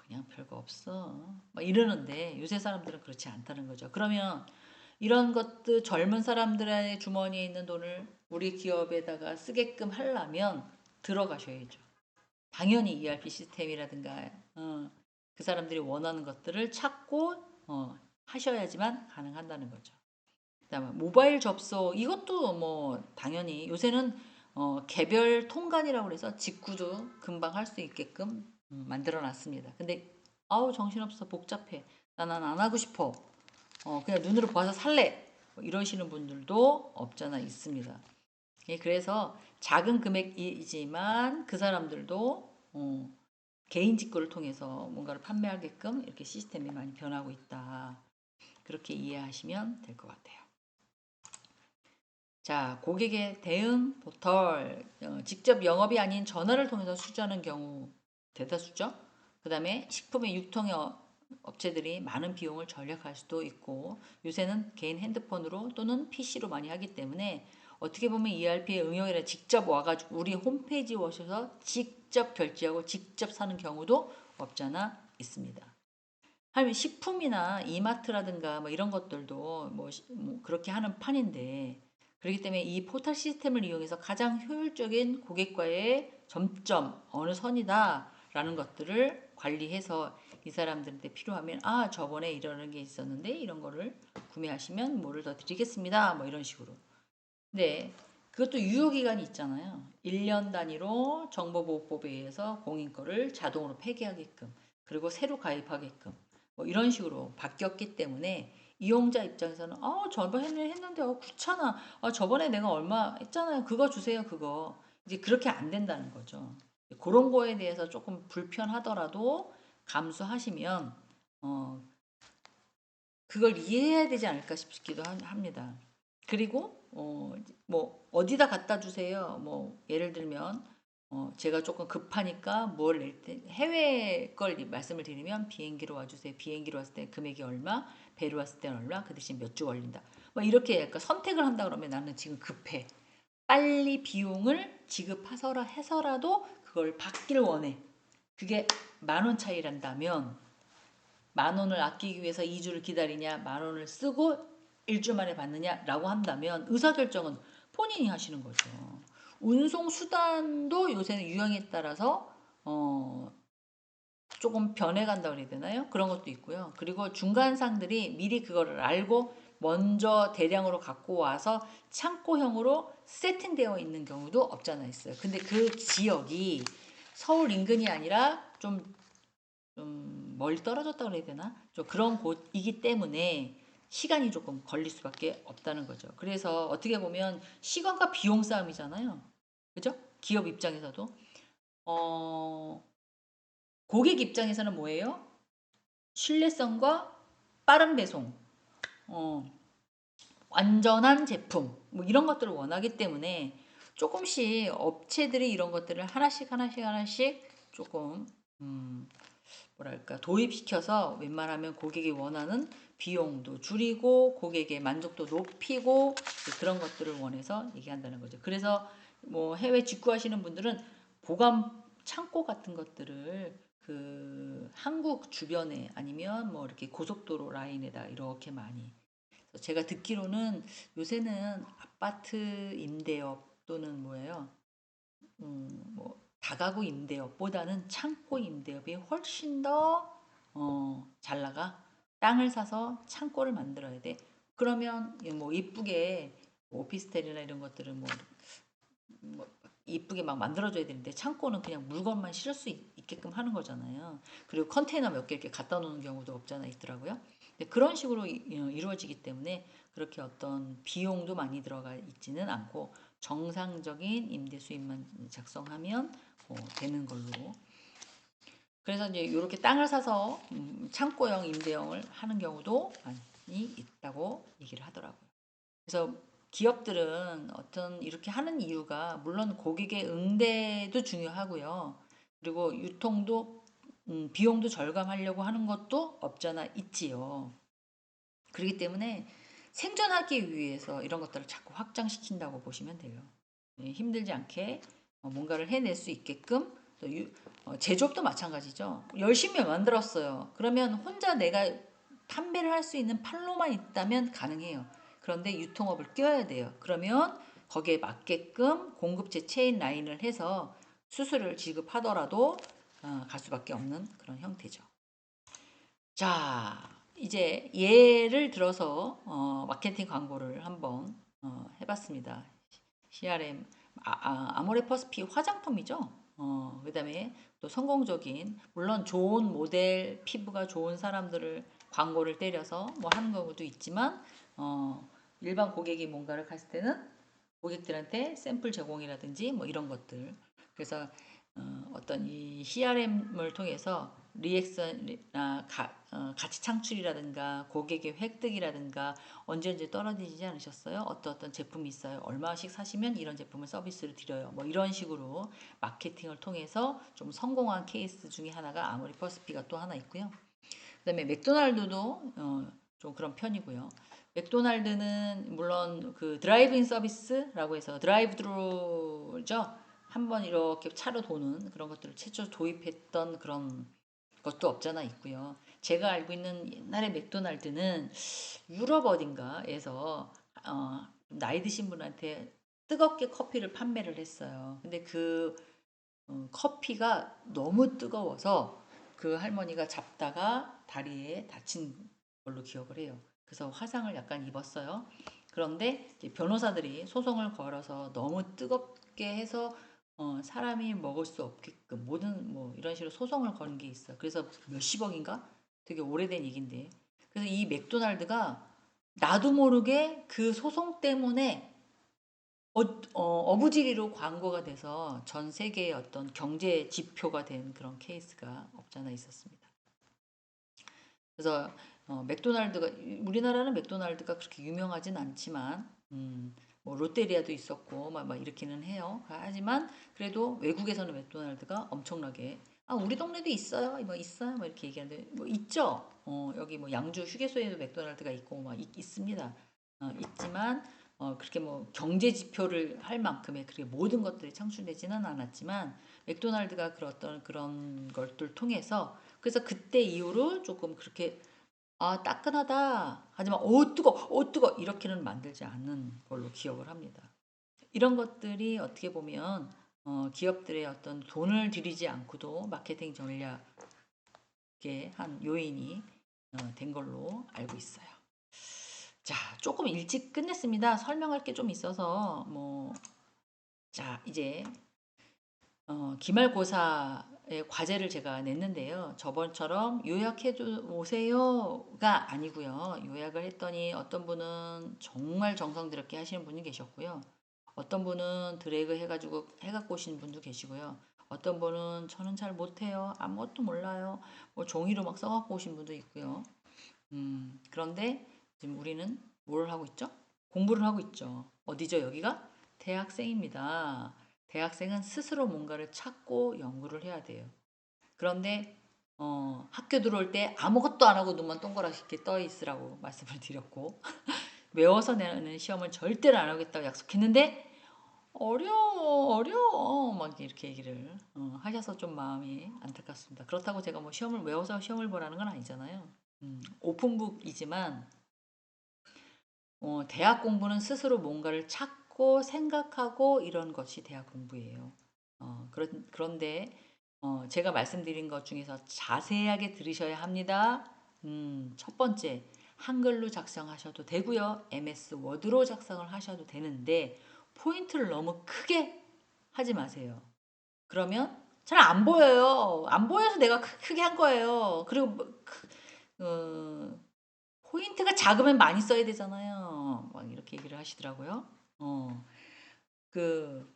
그냥 별거 없어 막 이러는데 요새 사람들은 그렇지 않다는 거죠. 그러면 이런 것들 젊은 사람들의 주머니에 있는 돈을 우리 기업에다가 쓰게끔 하려면 들어가셔야죠. 당연히 ERP 시스템이라든가 그 사람들이 원하는 것들을 찾고 하셔야지만 가능한다는 거죠. 그다음에 모바일 접속 이것도 뭐 당연히 요새는 개별 통관이라고 해서 직구도 금방 할 수 있게끔 만들어 놨습니다. 근데 아우 정신없어 복잡해. 나는 안 하고 싶어. 그냥 눈으로 봐서 살래. 뭐 이러시는 분들도 없잖아 있습니다. 예, 그래서 작은 금액이지만 그 사람들도 개인 직구를 통해서 뭔가를 판매하게끔 이렇게 시스템이 많이 변하고 있다. 그렇게 이해하시면 될 것 같아요. 자, 고객의 대응 포털, 직접 영업이 아닌 전화를 통해서 수주하는 경우 대다수죠. 그 다음에 식품의 유통의 업체들이 많은 비용을 절약할 수도 있고 요새는 개인 핸드폰으로 또는 PC로 많이 하기 때문에 어떻게 보면 ERP의 응용이라 직접 와가지고 우리 홈페이지에 오셔서 직접 결제하고 직접 사는 경우도 없잖아 있습니다. 하면 식품이나 이마트라든가 뭐 이런 것들도 뭐 그렇게 하는 판인데 그렇기 때문에 이 포털 시스템을 이용해서 가장 효율적인 고객과의 점점 어느 선이다라는 것들을 관리해서 이 사람들한테 필요하면 아 저번에 이러는 게 있었는데 이런 거를 구매하시면 뭐를 더 드리겠습니다 뭐 이런 식으로. 네, 그것도 유효기간이 있잖아요. 1년 단위로 정보보호법에 의해서 공인 거를 자동으로 폐기하게끔 그리고 새로 가입하게끔 뭐 이런 식으로 바뀌었기 때문에 이용자 입장에서는 저번에 했는데 귀찮아. 저번에 내가 얼마 했잖아요. 그거 주세요. 그거. 이제 그렇게 안 된다는 거죠. 그런 거에 대해서 조금 불편하더라도 감수하시면 어, 그걸 이해해야 되지 않을까 싶기도 합니다. 그리고 뭐 어디다 갖다 주세요. 뭐 예를 들면 제가 조금 급하니까 뭘 낼 때 해외 걸 말씀을 드리면 비행기로 와주세요. 비행기로 왔을 때 금액이 얼마, 배로 왔을 때는 얼마, 그 대신 몇 주 걸린다. 뭐 이렇게 약간 선택을 한다 그러면 나는 지금 급해. 빨리 비용을 지급하서라 해서라도 그걸 받기를 원해. 그게 10,000원 차이란다면 10,000원을 아끼기 위해서 2주를 기다리냐, 10,000원을 쓰고 일주 만에 받느냐라고 한다면 의사결정은 본인이 하시는 거죠. 운송 수단도 요새는 유형에 따라서 조금 변해간다 그래야 되나요? 그런 것도 있고요. 그리고 중간상들이 미리 그거를 알고 먼저 대량으로 갖고 와서 창고형으로 세팅되어 있는 경우도 없잖아 있어요. 근데 그 지역이 서울 인근이 아니라 좀 멀리 떨어졌다 그래야 되나? 좀 그런 곳이기 때문에 시간이 조금 걸릴 수밖에 없다는 거죠. 그래서 어떻게 보면 시간과 비용 싸움이잖아요. 그죠? 기업 입장에서도. 어, 고객 입장에서는 뭐예요? 신뢰성과 빠른 배송, 어, 완전한 제품, 뭐 이런 것들을 원하기 때문에 조금씩 업체들이 이런 것들을 하나씩 조금 뭐랄까 도입시켜서 웬만하면 고객이 원하는 비용도 줄이고 고객의 만족도 높이고 그런 것들을 원해서 얘기한다는 거죠. 그래서 뭐 해외 직구하시는 분들은 보관 창고 같은 것들을 그 한국 주변에 아니면 뭐 이렇게 고속도로 라인에다 이렇게 많이 제가 듣기로는 요새는 아파트 임대업 또는 뭐예요? 뭐 다가구 임대업보다는 창고 임대업이 훨씬 더 잘 나가. 땅을 사서 창고를 만들어야 돼. 그러면 뭐 이쁘게 뭐 오피스텔이나 이런 것들은 뭐 이쁘게 막 만들어줘야 되는데 창고는 그냥 물건만 실을 수 있게끔 하는 거잖아요. 그리고 컨테이너 몇 개 이렇게 갖다 놓는 경우도 없잖아 있더라고요. 근데 그런 식으로 이루어지기 때문에 그렇게 어떤 비용도 많이 들어가 있지는 않고 정상적인 임대 수입만 작성하면 되는 걸로. 그래서 이제 이렇게 땅을 사서 창고형 임대형을 하는 경우도 많이 있다고 얘기를 하더라고요. 그래서 기업들은 어떤 이렇게 하는 이유가 물론 고객의 응대도 중요하고요. 그리고 유통도 비용도 절감하려고 하는 것도 없잖아 있지요. 그렇기 때문에 생존하기 위해서 이런 것들을 자꾸 확장시킨다고 보시면 돼요. 예, 힘들지 않게 뭔가를 해낼 수 있게끔 또 제조업도 마찬가지죠. 열심히 만들었어요. 그러면 혼자 내가 판매를 할 수 있는 판로만 있다면 가능해요. 그런데 유통업을 껴야 돼요. 그러면 거기에 맞게끔 공급체 체인 라인을 해서 수수료를 지급하더라도 갈 수밖에 없는 그런 형태죠. 자, 이제 예를 들어서 마케팅 광고를 한번 해봤습니다. CRM 아모레퍼스피 화장품이죠. 그다음에 또 성공적인 물론 좋은 모델 피부가 좋은 사람들을 광고를 때려서 뭐 하는 경우도 있지만 일반 고객이 뭔가를 갔을 때는 고객들한테 샘플 제공이라든지 뭐 이런 것들 그래서 어떤 이 CRM을 통해서 리액션이나 가치 창출이라든가 고객의 획득이라든가 언제 떨어지지 않으셨어요? 어떤 제품이 있어요? 얼마씩 사시면 이런 제품을 서비스를 드려요. 뭐 이런 식으로 마케팅을 통해서 좀 성공한 케이스 중에 하나가 아모레퍼스피가 또 하나 있고요. 그다음에 맥도날드도 좀 그런 편이고요. 맥도날드는 물론 그 드라이브인 서비스라고 해서 드라이브드루죠. 한번 이렇게 차로 도는 그런 것들을 최초 도입했던 그런 것도 없잖아 있고요. 제가 알고 있는 옛날에 맥도날드는 유럽 어딘가에서 나이 드신 분한테 뜨겁게 커피를 판매를 했어요. 근데 그 커피가 너무 뜨거워서 그 할머니가 잡다가 다리에 다친 걸로 기억을 해요. 그래서 화상을 약간 입었어요. 그런데 변호사들이 소송을 걸어서 너무 뜨겁게 해서 사람이 먹을 수 없게끔 모든 뭐 이런 식으로 소송을 거는 게 있어요. 그래서 몇십억인가? 되게 오래된 얘긴데. 그래서 이 맥도날드가 나도 모르게 그 소송 때문에 어부지리로 광고가 돼서 전 세계의 어떤 경제 지표가 된 그런 케이스가 없잖아 있었습니다. 그래서 맥도날드가 우리나라는 맥도날드가 그렇게 유명하진 않지만 뭐 롯데리아도 있었고 막 이렇게는 해요. 하지만 그래도 외국에서는 맥도날드가 엄청나게 우리 동네도 있어요. 뭐 있어요. 뭐 이렇게 얘기하는데 뭐 있죠. 여기 뭐 양주 휴게소에도 맥도날드가 있고 막 있습니다. 있지만 그렇게 뭐 경제 지표를 할 만큼의 그렇게 모든 것들이 창출되지는 않았지만 맥도날드가 그런 것들 통해서 그래서 그때 이후로 조금 그렇게 따끈하다 하지만 뜨거 이렇게는 만들지 않는 걸로 기억을 합니다. 이런 것들이 어떻게 보면 기업들의 어떤 돈을 들이지 않고도 마케팅 전략의 한 요인이 된 걸로 알고 있어요. 자, 조금 일찍 끝냈습니다. 설명할 게 좀 있어서 자, 이제 기말고사의 과제를 제가 냈는데요. 저번처럼 요약해 오세요가 아니고요. 요약을 했더니 어떤 분은 정말 정성 들였게 하시는 분이 계셨고요. 어떤 분은 드래그 해갖고 오시는 분도 계시고요. 어떤 분은 저는 잘 못해요. 아무것도 몰라요. 뭐 종이로 막 써갖고 오신 분도 있고요. 그런데 지금 우리는 뭘 하고 있죠? 공부를 하고 있죠. 어디죠, 여기가? 대학생입니다. 대학생은 스스로 뭔가를 찾고 연구를 해야 돼요. 그런데 학교 들어올 때 아무것도 안 하고 눈만 동그랗게 떠 있으라고 말씀을 드렸고 외워서 내는 시험을 절대로 안 하겠다고 약속했는데 어려워 막 이렇게 얘기를 하셔서 좀 마음이 안타깝습니다. 그렇다고 제가 뭐 시험을 외워서 시험을 보라는 건 아니잖아요. 오픈북이지만 대학 공부는 스스로 뭔가를 찾고 생각하고 이런 것이 대학 공부예요. 그런데 제가 말씀드린 것 중에서 자세하게 들으셔야 합니다. 첫 번째, 한글로 작성하셔도 되고요. MS 워드로 작성을 하셔도 되는데 포인트를 너무 크게 하지 마세요. 그러면 잘 안 보여요. 안 보여서 내가 크게 한 거예요. 그리고 포인트가 작으면 많이 써야 되잖아요. 막 이렇게 얘기를 하시더라고요. 그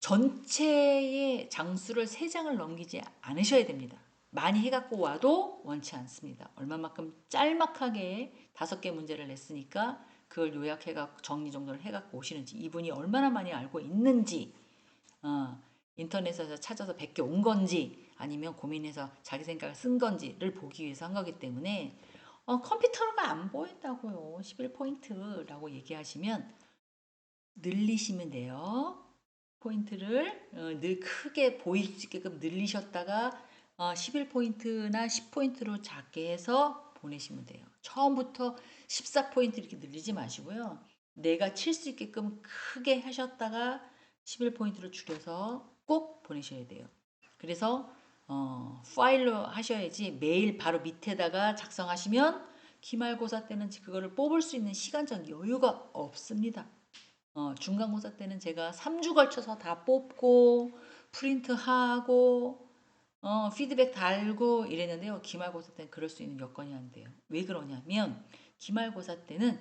전체의 장수를 3장을 넘기지 않으셔야 됩니다. 많이 해갖고 와도 원치 않습니다. 얼마만큼 짤막하게 5개 문제를 냈으니까 그걸 요약해갖고 정리정돈을 해갖고 오시는지 이분이 얼마나 많이 알고 있는지 인터넷에서 찾아서 100개 온 건지 아니면 고민해서 자기 생각을 쓴 건지를 보기 위해서 한 거기 때문에 컴퓨터가 안 보인다고요. 11포인트라고 얘기하시면 늘리시면 돼요. 포인트를 늘 크게 보일 수 있게끔 늘리셨다가 11포인트나 10포인트로 작게 해서 보내시면 돼요. 처음부터 14포인트 이렇게 늘리지 마시고요. 내가 칠 수 있게끔 크게 하셨다가 11포인트로 줄여서 꼭 보내셔야 돼요. 그래서 파일로 하셔야지 매일 바로 밑에다가 작성하시면 기말고사 때는 그거를 뽑을 수 있는 시간적 여유가 없습니다. 중간고사 때는 제가 3주 걸쳐서 다 뽑고 프린트하고 피드백 달고 이랬는데요. 기말고사 때는 그럴 수 있는 여건이 안 돼요. 왜 그러냐면 기말고사 때는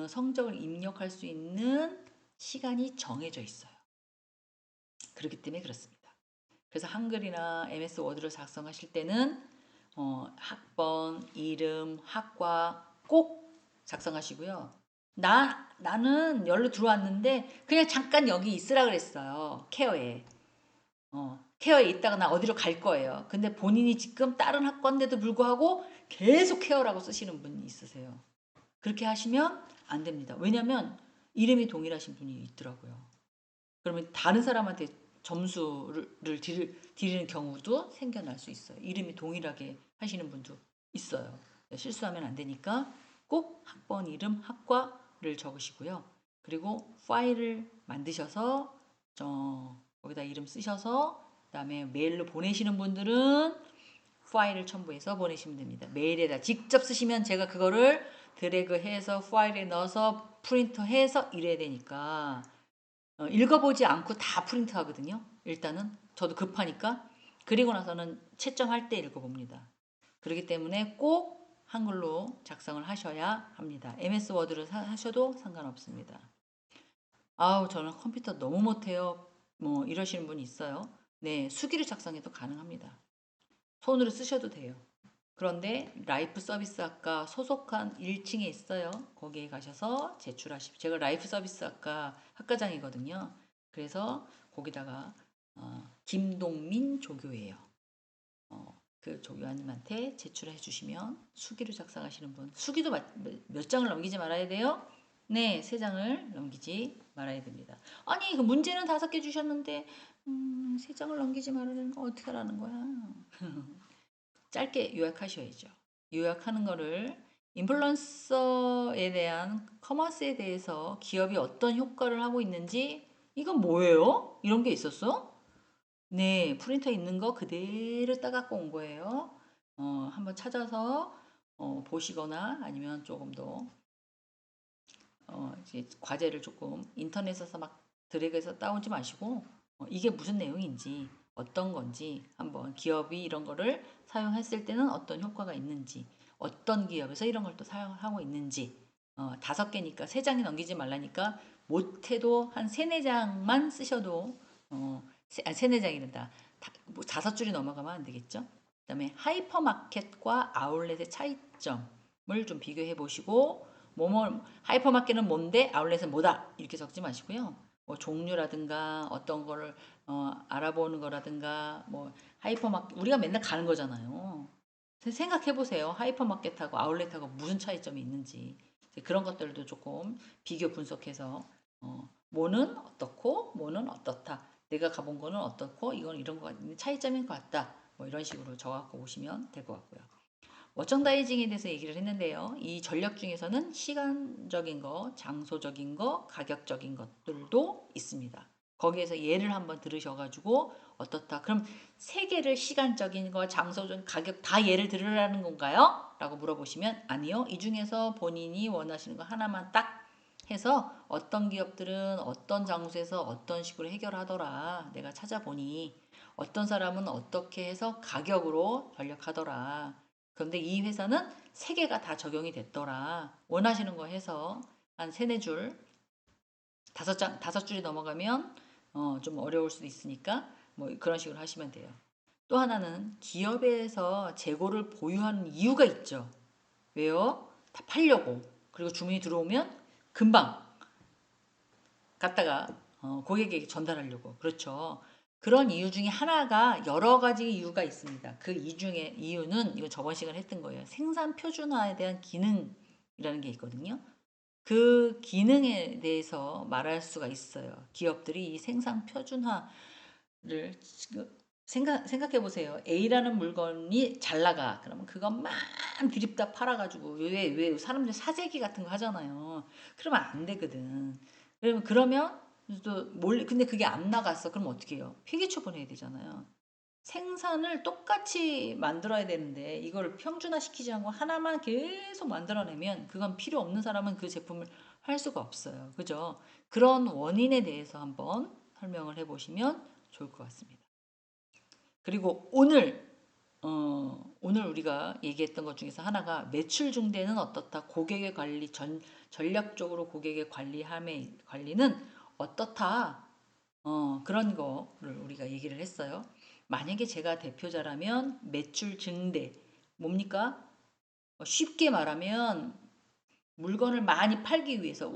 성적을 입력할 수 있는 시간이 정해져 있어요. 그렇기 때문에 그렇습니다. 그래서 한글이나 MS 워드를 작성하실 때는 학번, 이름, 학과 꼭 작성하시고요. 나는 열로 들어왔는데 그냥 잠깐 여기 있으라 그랬어요. 케어에. 케어에 있다가 나 어디로 갈 거예요. 근데 본인이 지금 다른 학과인데도 불구하고 계속 케어라고 쓰시는 분이 있으세요. 그렇게 하시면 안 됩니다. 왜냐면 이름이 동일하신 분이 있더라고요. 그러면 다른 사람한테 점수를 드리는 경우도 생겨날 수 있어요. 이름이 동일하게 하시는 분도 있어요. 실수하면 안 되니까 꼭 학번, 이름, 학과를 적으시고요. 그리고 파일을 만드셔서 거기다 이름 쓰셔서 그다음에 메일로 보내시는 분들은 파일을 첨부해서 보내시면 됩니다. 메일에다 직접 쓰시면 제가 그거를 드래그해서 파일에 넣어서 프린터해서 이래야 되니까 읽어보지 않고 다 프린트 하거든요. 일단은 저도 급하니까. 그리고 나서는 채점할 때 읽어봅니다. 그렇기 때문에 꼭 한글로 작성을 하셔야 합니다. MS 워드를 하셔도 상관없습니다. 아우 저는 컴퓨터 너무 못해요. 뭐 이러시는 분이 있어요. 네, 수기를 작성해도 가능합니다. 손으로 쓰셔도 돼요. 그런데 라이프 서비스 학과 소속한 1층에 있어요. 거기에 가셔서 제출하십시오. 제가 라이프 서비스 학과 학과장이거든요. 그래서 거기다가 김동민 조교예요. 그 조교님한테 제출해 주시면 수기로 작성하시는 분 수기도 몇 장을 넘기지 말아야 돼요. 네, 3장을 넘기지 말아야 됩니다. 아니 그 문제는 5개 주셨는데 3장을 넘기지 말아야 거 어떻게 하라는 거야. 짧게 요약하셔야죠. 요약하는 거를 인플루언서에 대한 커머스에 대해서 기업이 어떤 효과를 하고 있는지 이건 뭐예요? 이런 게 있었어? 네, 프린터에 있는 거 그대로 따갖고 온 거예요. 한번 찾아서 보시거나 아니면 조금 더 이제 과제를 조금 인터넷에서 막 드래그해서 따오지 마시고 이게 무슨 내용인지 어떤 건지 한번 기업이 이런 거를 사용했을 때는 어떤 효과가 있는지 어떤 기업에서 이런 걸 또 사용하고 있는지 5개니까 3장이 넘기지 말라니까 못해도 한 3-4장만 쓰셔도 세네 장이란다. 뭐 5줄이 넘어가면 안 되겠죠? 그다음에 하이퍼마켓과 아울렛의 차이점을 좀 비교해 보시고 하이퍼마켓은 뭔데 아울렛은 뭐다 이렇게 적지 마시고요. 뭐 종류라든가 어떤 거를 알아보는 거라든가 뭐 하이퍼마켓 우리가 맨날 가는 거잖아요. 생각해 보세요. 하이퍼마켓하고 아울렛하고 무슨 차이점이 있는지 그런 것들도 조금 비교 분석해서 뭐는 어떻고 뭐는 어떻다. 내가 가본 거는 어떻고 이건 이런 거 같은 차이점인 것 같다. 뭐 이런 식으로 적어갖고 오시면 될 것 같고요. 워청다이징에 대해서 얘기를 했는데요. 이 전략 중에서는 시간적인 거, 장소적인 거, 가격적인 것들도 있습니다. 거기에서 예를 한번 들으셔가지고 어떻다. 그럼 3개를 시간적인 거, 장소적인 가격 다 예를 들으라는 건가요? 라고 물어보시면 아니요. 이 중에서 본인이 원하시는 거 하나만 딱 해서 어떤 기업들은 어떤 장소에서 어떤 식으로 해결하더라. 내가 찾아보니 어떤 사람은 어떻게 해서 가격으로 전략하더라. 그런데 이 회사는 3개가 다 적용이 됐더라. 원하시는 거 해서 한 3-4줄, 5줄이 넘어가면 좀 어려울 수도 있으니까 뭐 그런 식으로 하시면 돼요. 또 하나는 기업에서 재고를 보유하는 이유가 있죠. 왜요? 다 팔려고. 그리고 주문이 들어오면 금방 갖다가 고객에게 전달하려고. 그렇죠. 그런 이유 중에 하나가 여러 가지 이유가 있습니다. 그 이유는 이거 저번 시간에 했던 거예요. 생산 표준화에 대한 기능이라는 게 있거든요. 그 기능에 대해서 말할 수가 있어요. 기업들이 이 생산 표준화를 생각해 보세요. A라는 물건이 잘 나가. 그러면 그것만 드립다 팔아가지고 왜 사람들 사재기 같은 거 하잖아요. 그러면 안 되거든. 그러면 또 몰래 근데 그게 안 나갔어. 그럼 어떻게 해요? 폐기 처분해야 되잖아요. 생산을 똑같이 만들어야 되는데 이걸 평준화 시키지 않고 하나만 계속 만들어내면 그건 필요 없는 사람은 그 제품을 할 수가 없어요. 그죠? 그런 원인에 대해서 한번 설명을 해보시면 좋을 것 같습니다. 그리고 오늘 우리가 얘기했던 것 중에서 하나가 매출 중대는 어떻다. 고객의 관리, 전략적으로 고객의 관리는 어떻다. 그런 거를 우리가 얘기를 했어요. 만약에 제가 대표자라면 매출 증대, 뭡니까? 쉽게 말하면 물건을 많이 팔기 위해서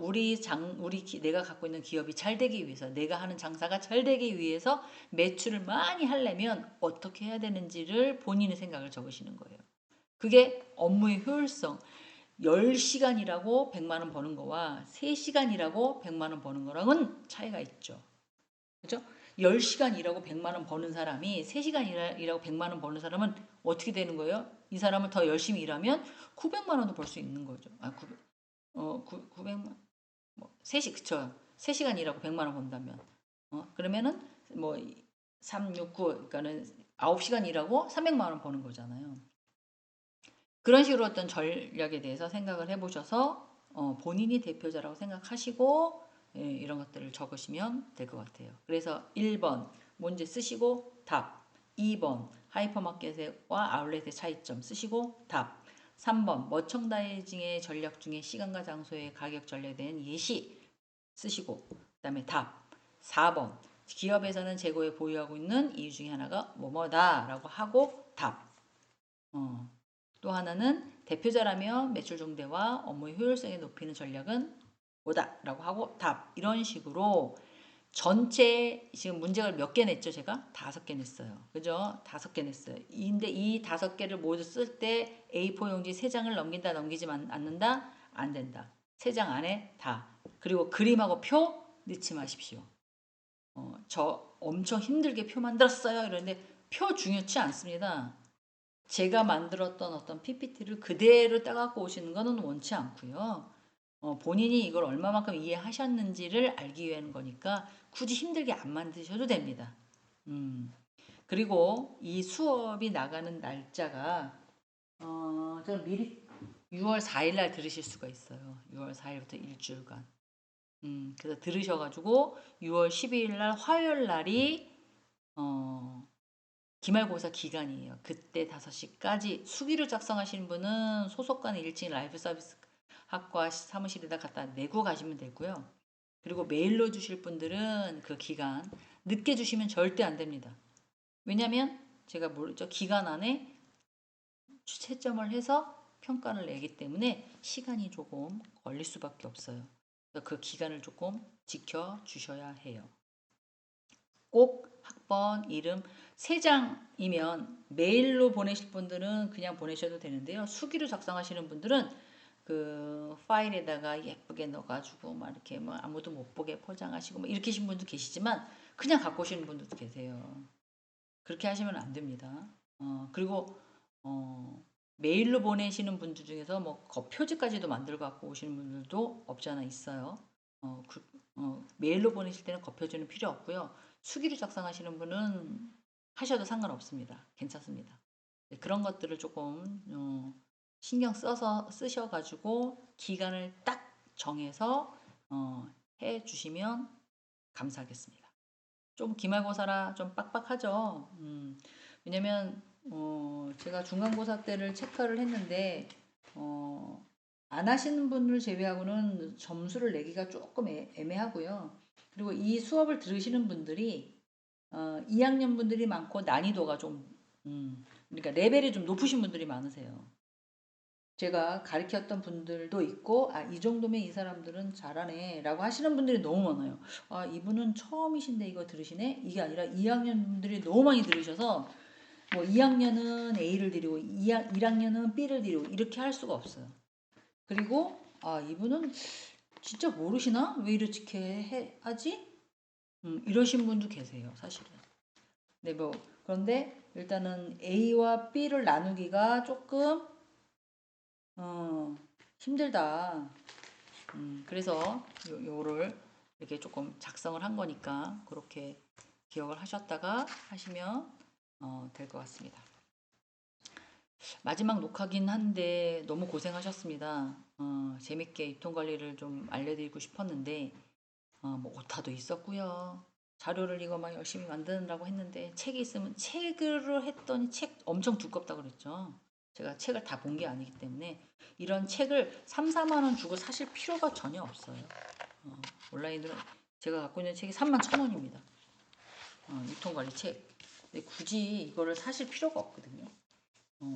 내가 갖고 있는 기업이 잘 되기 위해서 내가 하는 장사가 잘 되기 위해서 매출을 많이 하려면 어떻게 해야 되는지를 본인의 생각을 적으시는 거예요. 그게 업무의 효율성. 10시간 일하고 100만 원 버는 거와 3시간 일하고 100만 원 버는 거랑은 차이가 있죠. 그죠? 10시간 일하고 100만 원 버는 사람이 3시간 일하고 100만 원 버는 사람은 어떻게 되는 거예요? 이 사람은 더 열심히 일하면 900만 원도 벌 수 있는 거죠. 900만, 3시간, 그쵸. 3시간 일하고 100만 원 번다면. 그러면은 뭐 3, 6, 9, 그러니까는 9시간 일하고 300만 원 버는 거잖아요. 그런 식으로 어떤 전략에 대해서 생각을 해보셔서 본인이 대표자라고 생각하시고 이런 것들을 적으시면 될 것 같아요. 그래서 1번 문제 쓰시고 답, 2번 하이퍼마켓과 아울렛의 차이점 쓰시고 답, 3번 머천다이징의 전략 중에 시간과 장소의 가격 전략에 대한 예시 쓰시고 그 다음에 답, 4번 기업에서는 재고에 보유하고 있는 이유 중에 하나가 뭐뭐다 라고 하고 답. 또 하나는 대표자라면 매출 증대와 업무의 효율성을 높이는 전략은 뭐다 라고 하고 답. 이런 식으로 전체 지금 문제를 몇 개 냈죠 제가? 5개 냈어요. 그죠? 5개 냈어요. 근데 이 5개를 모두 쓸 때 A4 용지 3장을 넘긴다 넘기지 않는다? 안 된다. 3장 안에 다. 그리고 그림하고 표 넣지 마십시오. 저 엄청 힘들게 표 만들었어요. 이런데 표 중요치 않습니다. 제가 만들었던 어떤 PPT를 그대로 따갖고 오시는 것은 원치 않고요. 본인이 이걸 얼마만큼 이해하셨는지를 알기 위한 거니까 굳이 힘들게 안 만드셔도 됩니다. 그리고 이 수업이 나가는 날짜가 저는 미리 6월 4일 날 들으실 수가 있어요. 6월 4일부터 일주일간. 그래서 들으셔가지고 6월 12일 날 화요일 날이 기말고사 기간이에요. 그때 5시까지 수기로 작성하시는 분은 소속관의 1층 라이프 서비스 학과 사무실에다 갖다 내고 가시면 되고요. 그리고 메일로 주실 분들은 그 기간 늦게 주시면 절대 안 됩니다. 왜냐면 제가 모르죠. 기간 안에 채점을 해서 평가를 내기 때문에 시간이 조금 걸릴 수밖에 없어요. 그 기간을 조금 지켜 주셔야 해요. 꼭 학번, 이름 3장이면 메일로 보내실 분들은 그냥 보내셔도 되는데요. 수기로 작성하시는 분들은 그 파일에다가 예쁘게 넣어가지고 막 이렇게 뭐 아무도 못 보게 포장하시고 뭐 이렇게 하신 분도 계시지만 그냥 갖고 오시는 분들도 계세요. 그렇게 하시면 안 됩니다. 그리고 메일로 보내시는 분들 중에서 뭐 표지까지도 만들어 갖고 오시는 분들도 없지 않아 있어요. 메일로 보내실 때는 겉표지는 필요 없고요. 수기로 작성하시는 분은 하셔도 상관없습니다. 괜찮습니다. 네, 그런 것들을 조금 신경 써서 쓰셔가지고 기간을 딱 정해서 해 주시면 감사하겠습니다. 좀 기말고사라 좀 빡빡하죠. 왜냐면 제가 중간고사 때를 체크를 했는데 안 하시는 분을 제외하고는 점수를 내기가 조금 애매하고요. 그리고 이 수업을 들으시는 분들이 2학년 분들이 많고 난이도가 좀 그러니까 레벨이 좀 높으신 분들이 많으세요. 제가 가르쳤던 분들도 있고, 아, 이 정도면 이 사람들은 잘하네 라고 하시는 분들이 너무 많아요. 아, 이분은 처음이신데 이거 들으시네? 이게 아니라 2학년 분들이 너무 많이 들으셔서 뭐 2학년은 A를 드리고 1학년은 B를 드리고 이렇게 할 수가 없어요. 그리고 아, 이분은 진짜 모르시나? 왜 이렇게 하지? 이러신 분도 계세요, 사실은. 네, 뭐 그런데 일단은 A와 B를 나누기가 조금 힘들다. 그래서 요를 이렇게 조금 작성을 한 거니까 그렇게 기억을 하셨다가 하시면 될 것 같습니다. 마지막 녹화긴 한데 너무 고생하셨습니다. 재밌게 유통 관리를 좀 알려드리고 싶었는데 뭐 오타도 있었고요. 자료를 이거 막 열심히 만드느라고 했는데 책이 있으면 책으로 했더니 책 엄청 두껍다 그랬죠. 제가 책을 다 본 게 아니기 때문에 이런 책을 3, 4만 원 주고 사실 필요가 전혀 없어요. 온라인으로 제가 갖고 있는 책이 3만 1,000원입니다. 유통관리 책. 근데 굳이 이거를 사실 필요가 없거든요.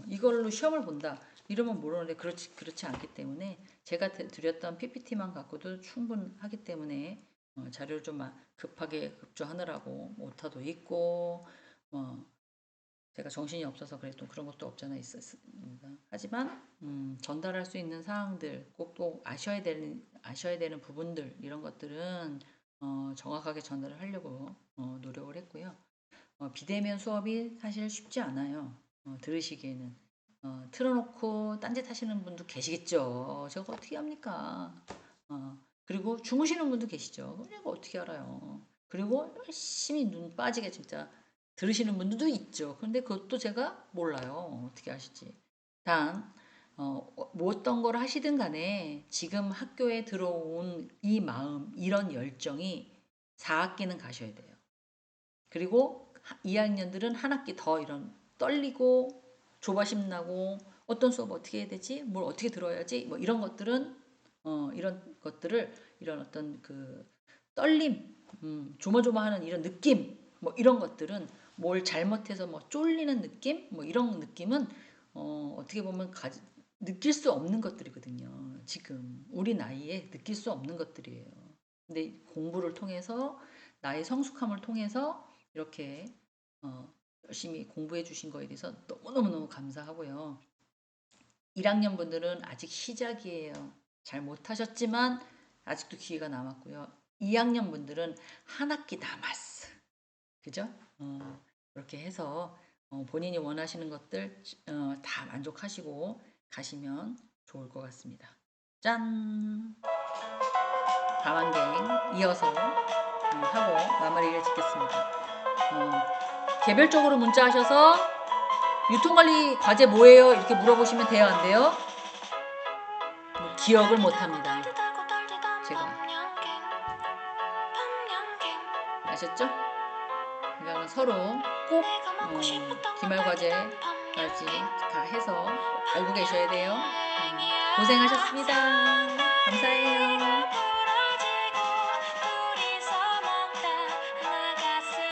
이걸로 시험을 본다. 이러면 모르는데 그렇지 않기 때문에 제가 드렸던 PPT만 갖고도 충분하기 때문에 자료를 좀 급하게 급조하느라고 오타도 있고 제가 정신이 없어서 그랬던 그런 것도 없잖아 있었습니다. 하지만 전달할 수 있는 사항들 꼭 아셔야 되는 부분들 이런 것들은 정확하게 전달을 하려고 노력을 했고요. 비대면 수업이 사실 쉽지 않아요. 들으시기에는 틀어놓고 딴짓 하시는 분도 계시겠죠. 저거 어떻게 합니까? 그리고 주무시는 분도 계시죠. 내가 어떻게 알아요? 그리고 열심히 눈 빠지게 진짜 들으시는 분들도 있죠. 근데 그것도 제가 몰라요. 어떻게 하실지. 단 뭐 어떤 걸 하시든 간에 지금 학교에 들어온 이 마음, 이런 열정이 4학기는 가셔야 돼요. 그리고 2학년들은 한 학기 더 이런 떨리고 조바심 나고 어떤 수업 어떻게 해야 되지? 뭘 어떻게 들어야지? 뭐 이런 것들은 이런 것들을 이런 어떤 그 떨림, 조마조마하는 이런 느낌, 뭐 이런 것들은 뭘 잘못해서 뭐 쫄리는 느낌, 뭐 이런 느낌은 어떻게 보면 느낄 수 없는 것들이거든요. 지금 우리 나이에 느낄 수 없는 것들이에요. 근데 공부를 통해서 나의 성숙함을 통해서 이렇게 열심히 공부해 주신 거에 대해서 너무너무너무 감사하고요. 1학년 분들은 아직 시작이에요. 잘 못하셨지만 아직도 기회가 남았고요. 2학년 분들은 한 학기 남았어. 그죠? 그렇게 해서 본인이 원하시는 것들 다 만족하시고 가시면 좋을 것 같습니다. 짠! 다만갱 이어서 하고 마무리를 짓겠습니다. 개별적으로 문자하셔서 유통관리 과제 뭐예요? 이렇게 물어보시면 돼요, 안 돼요? 기억을 못합니다. 제가 아셨죠? 그러니까 서로 꼭 기말과제까지 다 해서 알고 계셔야 돼요. 고생하셨습니다. 감사해요.